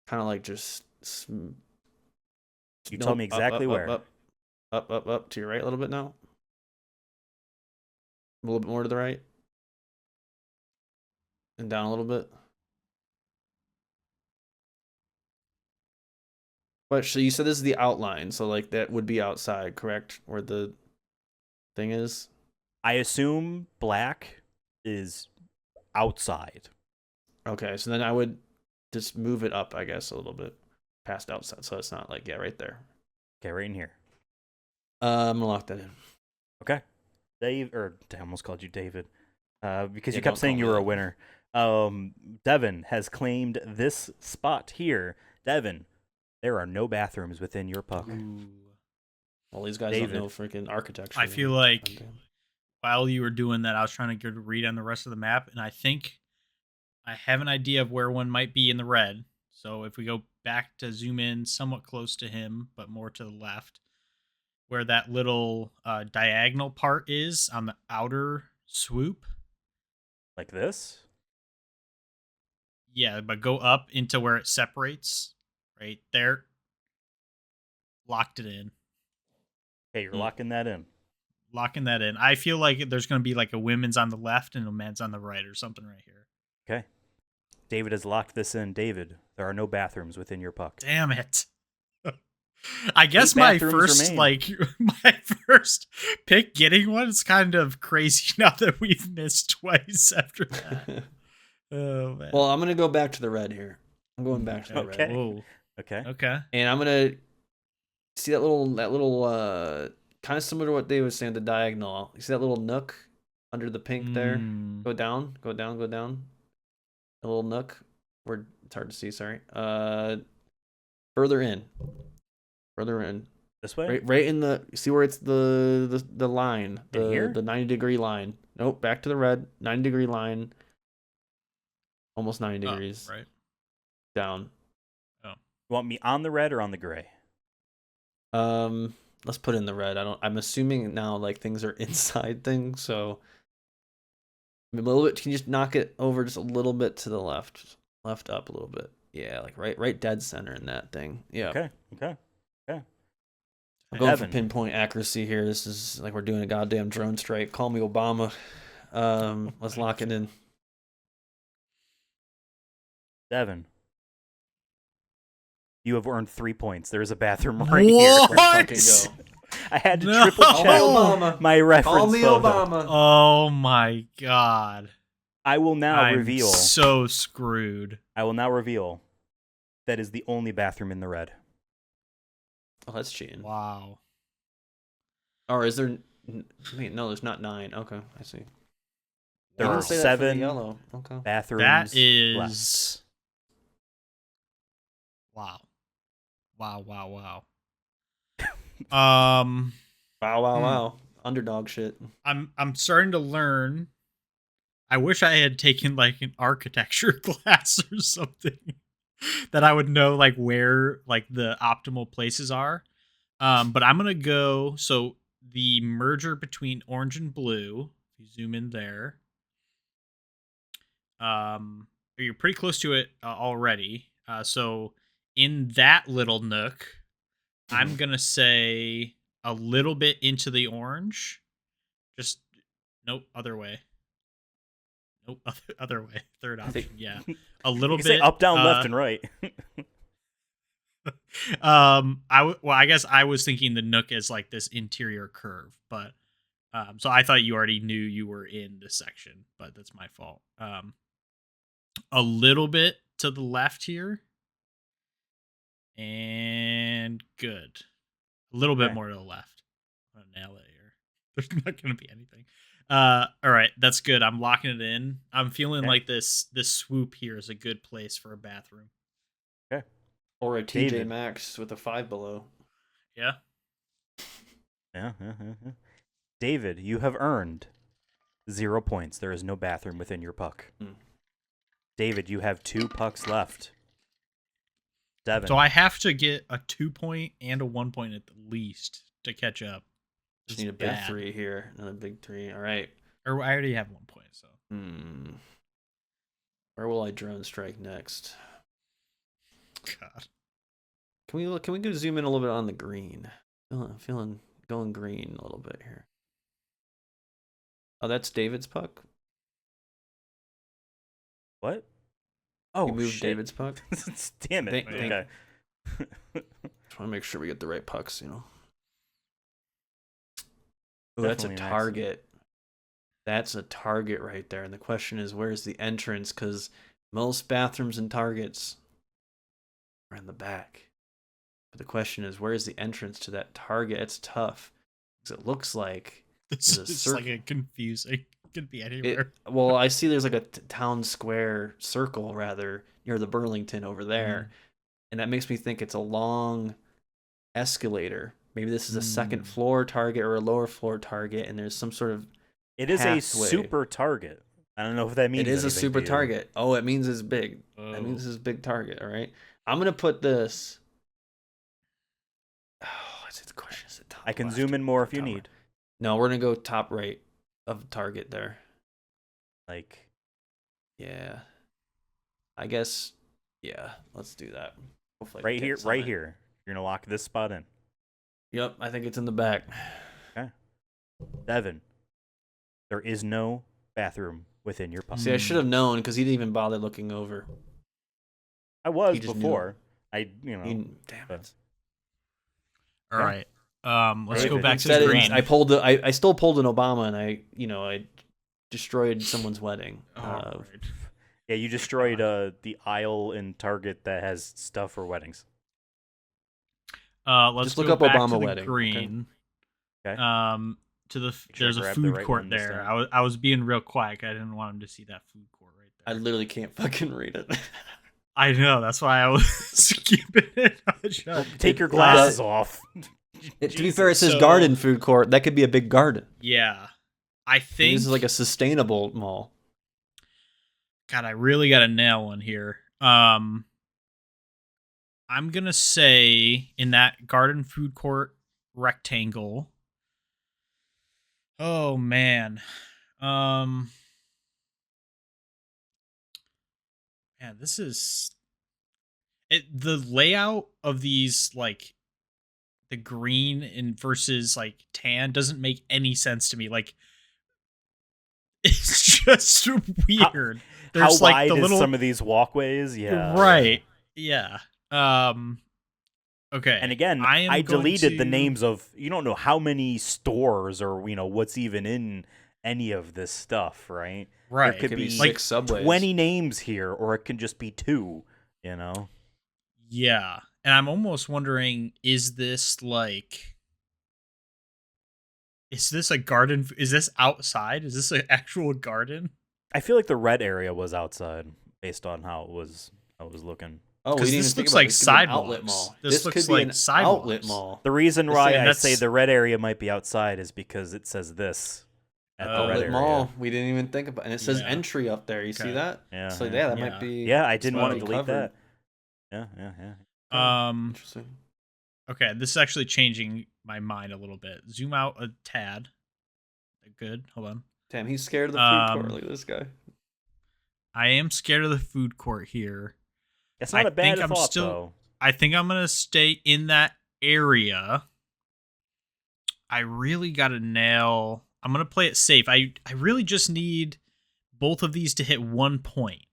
kind of like just. You told me exactly where. Up to your right a little bit now. A little bit more to the right, and down a little bit. But so you said this is the outline, so like that would be outside, correct? Where the thing is. I assume black is outside. Okay, so then I would just move it up, I guess, a little bit past outside, so it's not like right there. Okay, right in here. I'm gonna lock that in. Okay. Dave, or I almost called you David, because Yeah, you kept don't saying call you me were a that. winner. Devin has claimed this spot here. Devin, there are no bathrooms within your puck. Ooh. Well, these guys David. don't know freaking architecture. I feel man. like Goddamn. while you were doing that, I was trying to get a read on the rest of the map, and I think I have an idea of where one might be in the red. So if we go back to zoom in somewhat close to him, but more to the left, where that little diagonal part is on the outer swoop. Like this? Yeah, but go up into where it separates. Right there. Locked it in. Okay, you're locking that in. Locking that in. I feel like there's going to be like a women's on the left and a men's on the right or something right here. Okay. David has locked this in. David, there are no bathrooms within your puck. Damn it. I guess 8 my bathrooms first remain. my first pick getting one is kind of crazy now that we've missed twice after that. Oh man. Well, I'm gonna go back to the red here. I'm going back to the Okay. red, Whoa. Okay. Okay. and I'm gonna see that little kind of similar to what Dave was saying, the diagonal. You see that little nook under the pink there? Mm. Go down, go down, go down. A little nook where it's hard to see. Sorry. Further in. Further in. This way? Right in the. See where it's the line, In here? the 90-degree line. Nope, back to the red 90-degree line. Almost 90 degrees. Right. Down. You want me on the red or on the gray? Let's put in the red. I'm assuming now like things are inside things, so a little bit. Can you just knock it over just a little bit to the left? Left up a little bit. Yeah, like right dead center in that thing. Yeah. Okay. I'm going for Evan. pinpoint accuracy here. This is like we're doing a goddamn drone strike. Call me Obama. Let's lock it in. Devin. You have earned 3 points. There is a bathroom right here. What? Let's fucking go. I had to No. triple Call me check Obama. my reference Call me photo. Obama. Oh my god. I will now I'm reveal. so screwed. I will now reveal that is the only bathroom in the red. Oh, that's cheating. Wow. Or is there? Wait, no, there's not 9. Okay, I see. There You are didn't say that for the 7 yellow. Okay. bathrooms That is left. wow. Wow. Wow, Hmm. wow. Underdog shit. I'm starting to learn. I wish I had taken like an architecture class or something that I would know like where like the optimal places are. But I'm gonna go. So the merger between orange and blue. If you zoom in there, you're pretty close to it already. So in that little nook, I'm gonna say a little bit into the orange. Just nope, other way. Nope, other way. Third option. Yeah, a little You bit can say up, down, left, and right. I guess I was thinking the nook as like this interior curve, but so I thought you already knew you were in this section, but that's my fault. A little bit to the left here, and good. A little bit Okay. more to the left. I'm gonna nail it here. There's not gonna be anything. All right, that's good. I'm locking it in. I'm feeling Okay. like this swoop here is a good place for a bathroom. Okay. Or a TJ David. Maxx with a 5 below. Yeah. Yeah. David, you have earned 0 points. There is no bathroom within your puck. David, you have 2 pucks left. Devin. So I have to get a 2 point and a 1 point at the least to catch up. Just need a big 3 here. Another big 3. All right. Or I already have 1 point, so. Where will I drone strike next? God. Can we go zoom in a little bit on the green? I'm feeling going green a little bit here. Oh, that's David's puck. What? Oh, you moved shit. David's puck. Damn it. Okay. Just want to make sure we get the right pucks, you know. Oh, that's a Definitely an target. That's a target right there. And the question is, where's the entrance? Because most bathrooms and targets are in the back. But the question is, where's the entrance to that target? It's tough. Because it looks like this is like a confusing. It could be anywhere. Well, I see there's like a town square circle, rather, near the Burlington over there. And that makes me think it's a long escalator. Maybe this is a second floor target or a lower floor target, and there's some sort of It is pathway. a super target. I don't know if that means it is a anything super to you. target. Oh, it means it's big. Oh. That means it's a big target. All right. I'm gonna put this. Oh, the question is top I can left zoom in more if you top need. right? No, we're gonna go top right of target there. Like, yeah. I guess. Yeah. Let's do that. Hopefully right here. You're gonna lock this spot in. Yep. I think it's in the back. Okay. 7. There is no bathroom within your puck. See, I should have known because he didn't even bother looking over. I was just before. Damn Damn it. All right. Let's David. go back to Instead the it- green. I still pulled an Obama, and I destroyed someone's wedding. All right. Yeah, you destroyed the aisle in Target that has stuff for weddings. Let's Just look go up back Obama to the wedding, okay? green. Okay. To the sure I there's a grab the food right court one this there. time. I was being real quiet. I didn't want him to see that food court right I there. literally can't fucking read it. I know. That's why I was keeping it. Take your glasses off. To be fair, it says So- garden food court. That could be a big garden. Yeah, I Maybe think this is like a sustainable mall. God, I really got to nail one here. I'm gonna say in that garden food court rectangle. Oh man. Man, this is the layout of these, like the green and versus like tan doesn't make any sense to me. Like it's just weird. How There's like wide the is little some of these walkways? Yeah. right. Yeah. Okay. And again, I am I going deleted the to- names of, you don't know how many stores or, what's even in any of this stuff, right? Right. There could be like 6 subways. 20 names here, or it can just be 2, you know? Yeah. And I'm almost wondering, is this a garden? Is this outside? Is this an actual garden? I feel like the red area was outside based on how it was looking. Oh, we Because didn't this even think looks about like this. Could be an outlet sidewalks. mall. This looks could be like an sidewalks. outlet mall. The reason This why thing- I say that's- the red area might be outside is because it says this at the red Outlet area. mall. We didn't even think about, and it says Yeah. entry up there. You see Okay. that? Yeah, So yeah. yeah, that Yeah. might be. Yeah, I didn't might want to be delete covered. that. Yeah. Interesting. Okay, this is actually changing my mind a little bit. Zoom out a tad. Good. Hold on. Damn, he's scared of the food court. Um, Look at this guy. I am scared of the food court here. It's not I a bad think I'm thought, still- though. I think I'm gonna stay in that area. I really gotta nail. I'm gonna play it safe. I really just need both of these to hit 1 point.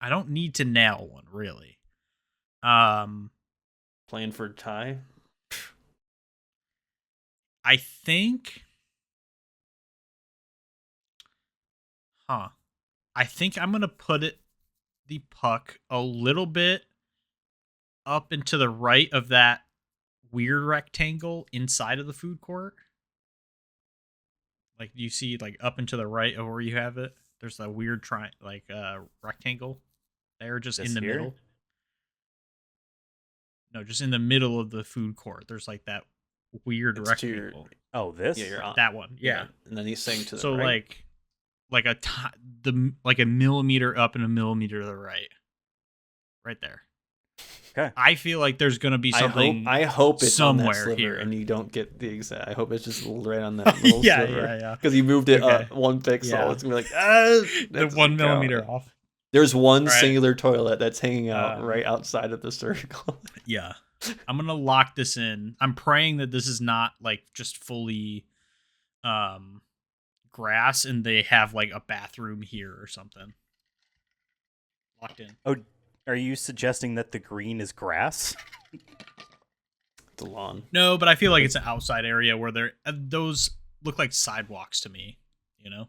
I don't need to nail one, really. Playing for a tie. I think. I think I'm gonna put the puck a little bit up and to the right of that weird rectangle inside of the food court. Like you see, like up and to the right of where you have it. There's that weird rectangle there, just This in the here? middle. No, just in the middle of the food court. There's like that weird It's to your- rectangle. Oh, this? Yeah, you're on. That one, yeah. And then he's saying to the So right. like a millimeter up and a millimeter to the right, right there. Okay. I feel like there's gonna be something. I hope it's on that somewhere sliver, here. and you don't get the exact. I hope it's just right on that little Yeah, sliver. yeah. Because you moved it Okay. 1 pixel. Yeah. It's gonna be like The that 1 doesn't millimeter count. off. There's one All right. singular toilet that's hanging out right Um, outside of the circle. Yeah. I'm gonna lock this in. I'm praying that this is not like just fully grass and they have like a bathroom here or something. Locked in. Oh, are you suggesting that the green is grass? The lawn. No, but I feel like it's an outside area where there those look like sidewalks to me, you know?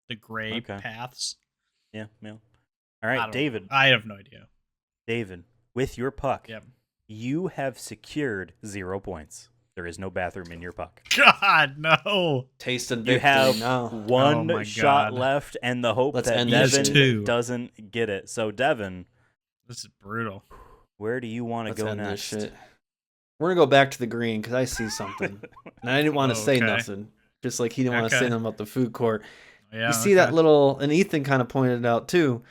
The gray Okay. paths. Yeah. All I right, don't David. know. I have no idea. David, with your puck, Yep. you have secured 0 points. There is no bathroom in your puck. God, no. Taste and You victory. have No. one my shot God. left, and the hope Let's that end this Devin shit. Two. doesn't get it. So, Devin, This is brutal. where do you want to Let's go end next? this shit. We're gonna go back to the green because I see something, and I didn't want to say Okay. nothing. Just like he didn't want to say Okay. nothing about the food court. Yeah. You see that little, and Ethan kind of pointed it out too.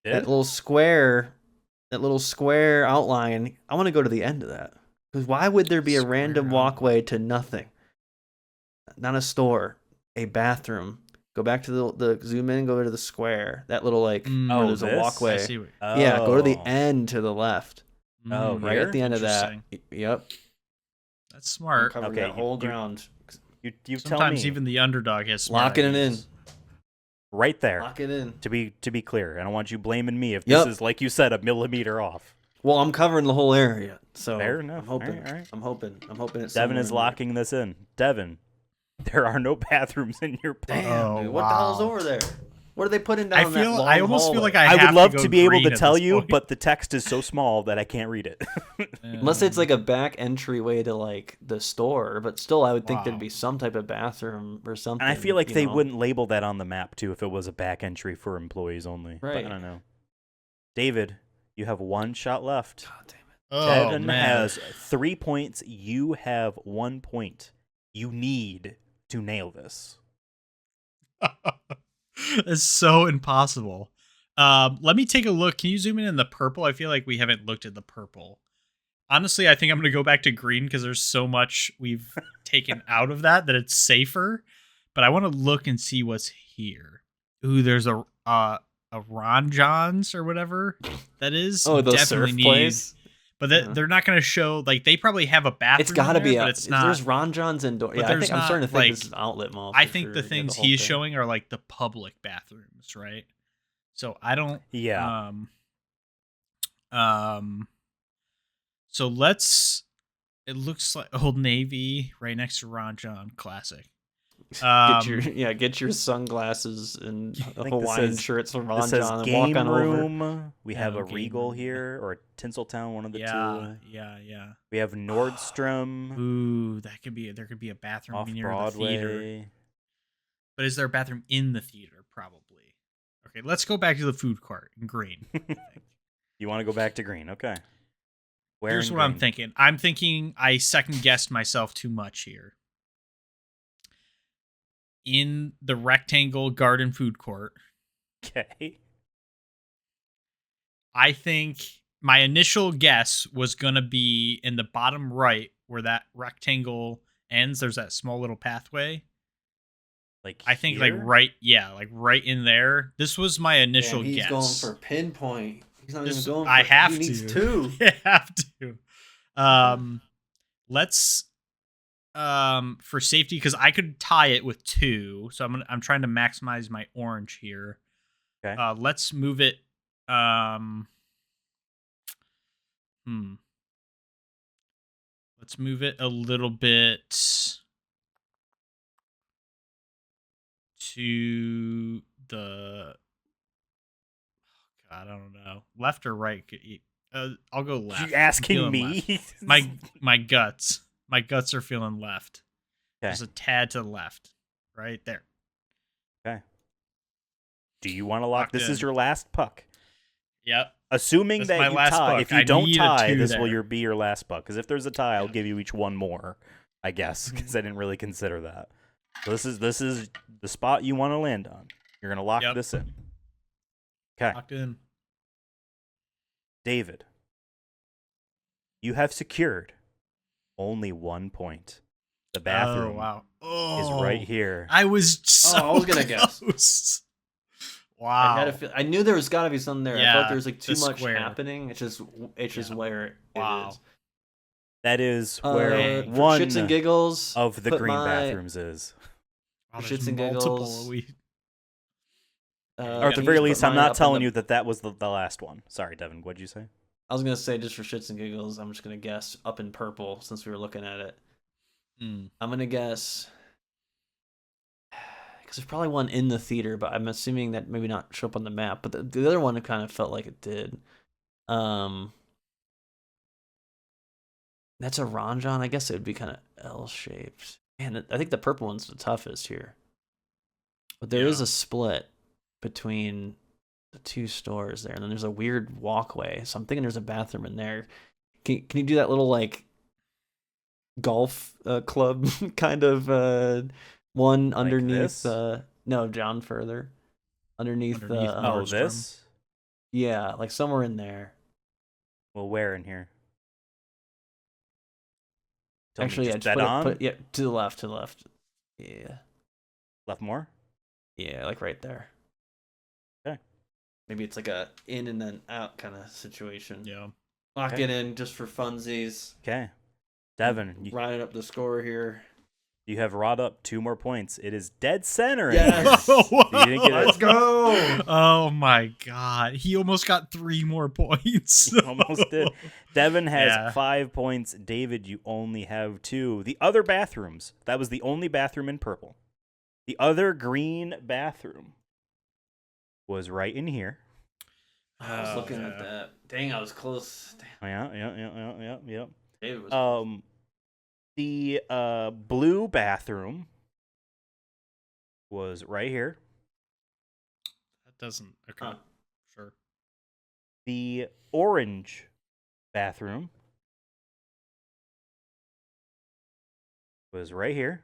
That Did? little square outline. I want to go to the end of that because why would there be a random Square walkway to nothing? Not a store, a bathroom. Go back to the zoom in and go to the square. That little like Mm. where Oh, there's a this? walkway. I see what, Yeah, go to the Oh. end to the left. Oh, Mm, Right here? at the end of that. Interesting. Yep. That's smart. Covering Okay, that whole you- ground. You tell Sometimes me even the underdog has smart Locking it in. ideas. right there. Lock it in. To be clear, I don't want you blaming me if Yep. this is, like you said, a millimeter off. Well, I'm covering the whole area, so Fair enough. I'm hoping. All right. I'm hoping it's. Devin somewhere is in there. locking this in. Devin, there are no bathrooms in your puck. Damn, Oh, dude, what the hell's wow. over there? What are they putting down? I that feel. long I almost feel hallway? like I I have would love go to be able green to at tell this you, point. but the text is so small that I can't read it. Unless it's like a back entryway to like the store, but still, I would think Wow. there'd be some type of bathroom or something. And I feel like you they know? wouldn't label that on the map too if it was a back entry for employees only. But Right. I don't know. David, you have one shot left. God damn it. Oh Devin man. has 3 points. You have 1 point. You need to nail this. It's so impossible. Let me take a look. Can you zoom in the purple? I feel like we haven't looked at the purple. Honestly, I think I'm gonna go back to green because there's so much we've taken out of that it's safer. But I want to look and see what's here. Ooh, there's a Ron Johns or whatever that is. Oh, the Definitely surf need- place. But Yeah. they're not gonna show like they probably have a bathroom. It's got to in be. there, but it's not. There's Ron John's indoor. but Yeah, I there's think I'm not, starting to think this like- is an outlet mall. I for think sure. the Yeah, things whole he's thing. showing are like the public bathrooms, right? So I don't. Yeah. So let's. It looks like Old Navy right next to Ron John. Classic. Get your sunglasses and think this Hawaiian says- shirts from Ron This says John and walk game on over. room. We have Yeah, a game Regal room. here, or a Tinseltown, one of the Yeah, two. yeah. We have Nordstrom Ooh, that could be. There could be a bathroom off near the theater. Broadway. But is there a bathroom in the theater? Probably. Okay, let's go back to the food court in green. I think. You want to go back to green? Okay. Where Here's in what I'm green? thinking. I'm thinking I second guessed myself too much here. In the rectangle garden food court, Okay. I think my initial guess was going to be in the bottom right where that rectangle ends. There's that small little pathway. Like I think here? like right in there. This was my initial He's guess. going for pinpoint. He's not This- even going for I have he needs to. two. I have to. Let's for safety because I could tie it with 2, so I'm trying to maximize my orange here. Okay. Let's move it. Let's move it a little bit to the. God, I don't know. Left or right? I'll go left. You I'm asking feeling me? left. My guts. My guts are feeling left. Okay. Just a tad to the left. Right there. Okay. Do you want to lock? Locked This is in. your last puck. Yep. Assuming That's that my you last tie. puck. If you I don't need a tie, 2 this will there. be your last puck. Because if there's a tie, I'll Yeah. give you each one more. I guess because I didn't really consider that. So this is the spot you want to land on. You're gonna lock Yep. this in. Okay, Locked in. David. You have secured only 1 point. The bathroom wow. is right here. I was so I was gonna guess. close. Wow. I had a feel. I knew there was got to be something there. I felt Yeah, there was like too the much square. happening. It's just Yeah. where it Wow. is. That is where For one shits and giggles of the put green my- bathrooms is. Wow, For there's shits and multiple. giggles. Or at the can you very just put least, I'm mine not up in telling the- you that was the last one. Sorry, Devin. What'd you say? I was gonna say just for shits and giggles, I'm just gonna guess up in purple since we were looking at it. Mm. I'm gonna guess because there's probably one in the theater, but I'm assuming that maybe not show up on the map. But the other one, it kind of felt like it did. That's a Ranjan. I guess it would be kind of L-shaped. Man, I think the purple one's the toughest here. But there is Yeah. a split between the two stores there, and then there's a weird walkway. So I'm thinking there's a bathroom in there. Can you do that little like golf club kind of one Like underneath? this? No, down further. Underneath the Underneath Oh, Nordstrom. this? yeah, like somewhere in there. Well, where in here? Tell me, Actually, yeah, just just dead on? put yeah, to the left, Yeah, Left more? yeah, like right there. Okay. Maybe it's like a in and then out kind of situation. Yeah. Lock Okay. it in just for funsies. Okay. Devin, you Riding up the score here. have wrought up 2 more points. It is dead center. Yes. You didn't get Let's it. go. Oh my god. He almost got 3 more points. Almost did. Devin has Yeah. 5 points. David, you only have 2. The other bathrooms. That was the only bathroom in purple. The other green bathroom was right in here. I was Oh, looking at yeah. that. Dang, I was close. Damn, Yeah. David was The blue bathroom was right here. That doesn't. Okay. Huh. Sure. The orange bathroom was right here.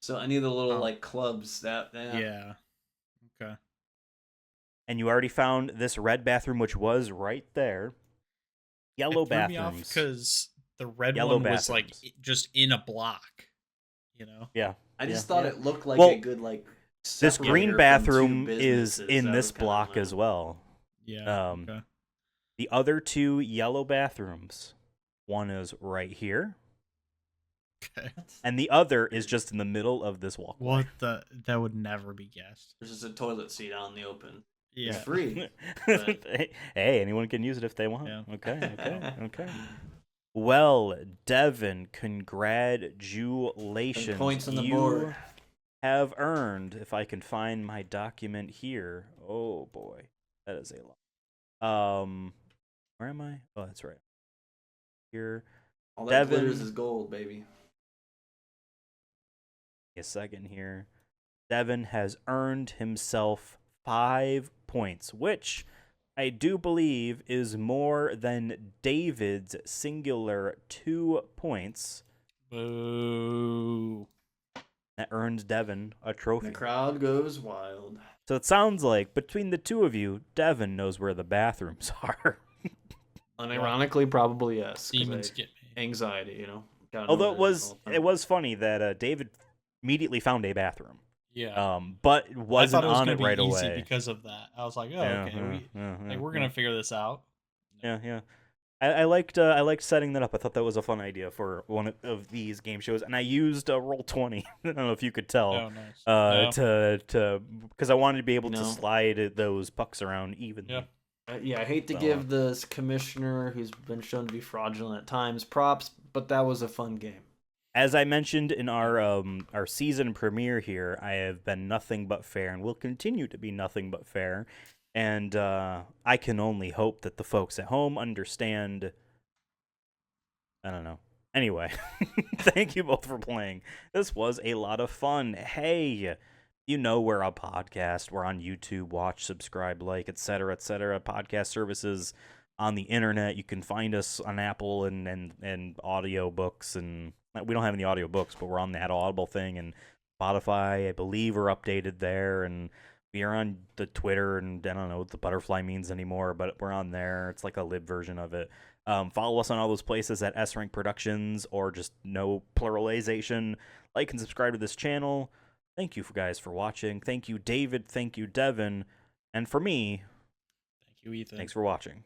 So any of the little Oh. like clubs that Yeah. Okay. And you already found this red bathroom, which was right there. Yellow bathrooms. Because the red Yellow one was like bathrooms. just in a block. You know. Yeah. I just Yeah. thought it looked like Well, a good like. This separator green from bathroom two is businesses. in That this was kinda block my- as well. Yeah. Um, Okay. The other 2 yellow bathrooms, one is right here, Okay. and the other is just in the middle of this walkway. What the? That would never be guessed. There's just a toilet seat out in the open. Yeah. It's free. but- Hey, anyone can use it if they want. Yeah. Okay. Well, Devin, congratulations. And points on the You board. have earned, if I can find my document here. Oh boy, that is a lot. Where am I? Oh, that's right. Here. All that Devin- glitters is gold, baby. A second here. Devin has earned himself 5 points, which I do believe is more than David's singular 2 points. Boo. That earns Devin a trophy. The crowd goes wild. So it sounds like between the 2 of you, Devin knows where the bathrooms are. Unironically, probably yes. 'cause Demons I- get me. anxiety, you know. Gotta know Although where it is all the it time. was funny that David immediately found a bathroom. Yeah. But I wasn't thought it was on gonna it be right easy away. because of that. I was like, oh, Yeah, okay, yeah, we're yeah. gonna figure this out. Yeah. I liked setting that up. I thought that was a fun idea for one of these game shows, and I used Roll20. I don't know if you could tell. Oh, nice. No. To because I wanted to be able to No. slide those pucks around evenly. Yeah. Yeah, I hate to So, give this commissioner, who's been shown to be fraudulent at times, props, but that was a fun game. As I mentioned in our season premiere here, I have been nothing but fair and will continue to be nothing but fair. And I can only hope that the folks at home understand. I don't know. Anyway, thank you both for playing. This was a lot of fun. Hey, you know we're a podcast. We're on YouTube. Watch, subscribe, like, etc., etc. Podcast services on the internet. You can find us on Apple and audio books, and we don't have any audio books, but we're on that Audible thing, and Spotify, I believe, are updated there, and we are on the Twitter, and I don't know what the butterfly means anymore, but we're on there. It's like a lib version of it. Follow us on all those places at srankproductions or just no pluralization. Like and subscribe to this channel. Thank you guys for watching. Thank you, David. Thank you, Devin. And for me, Thank you, Ethan. thanks for watching.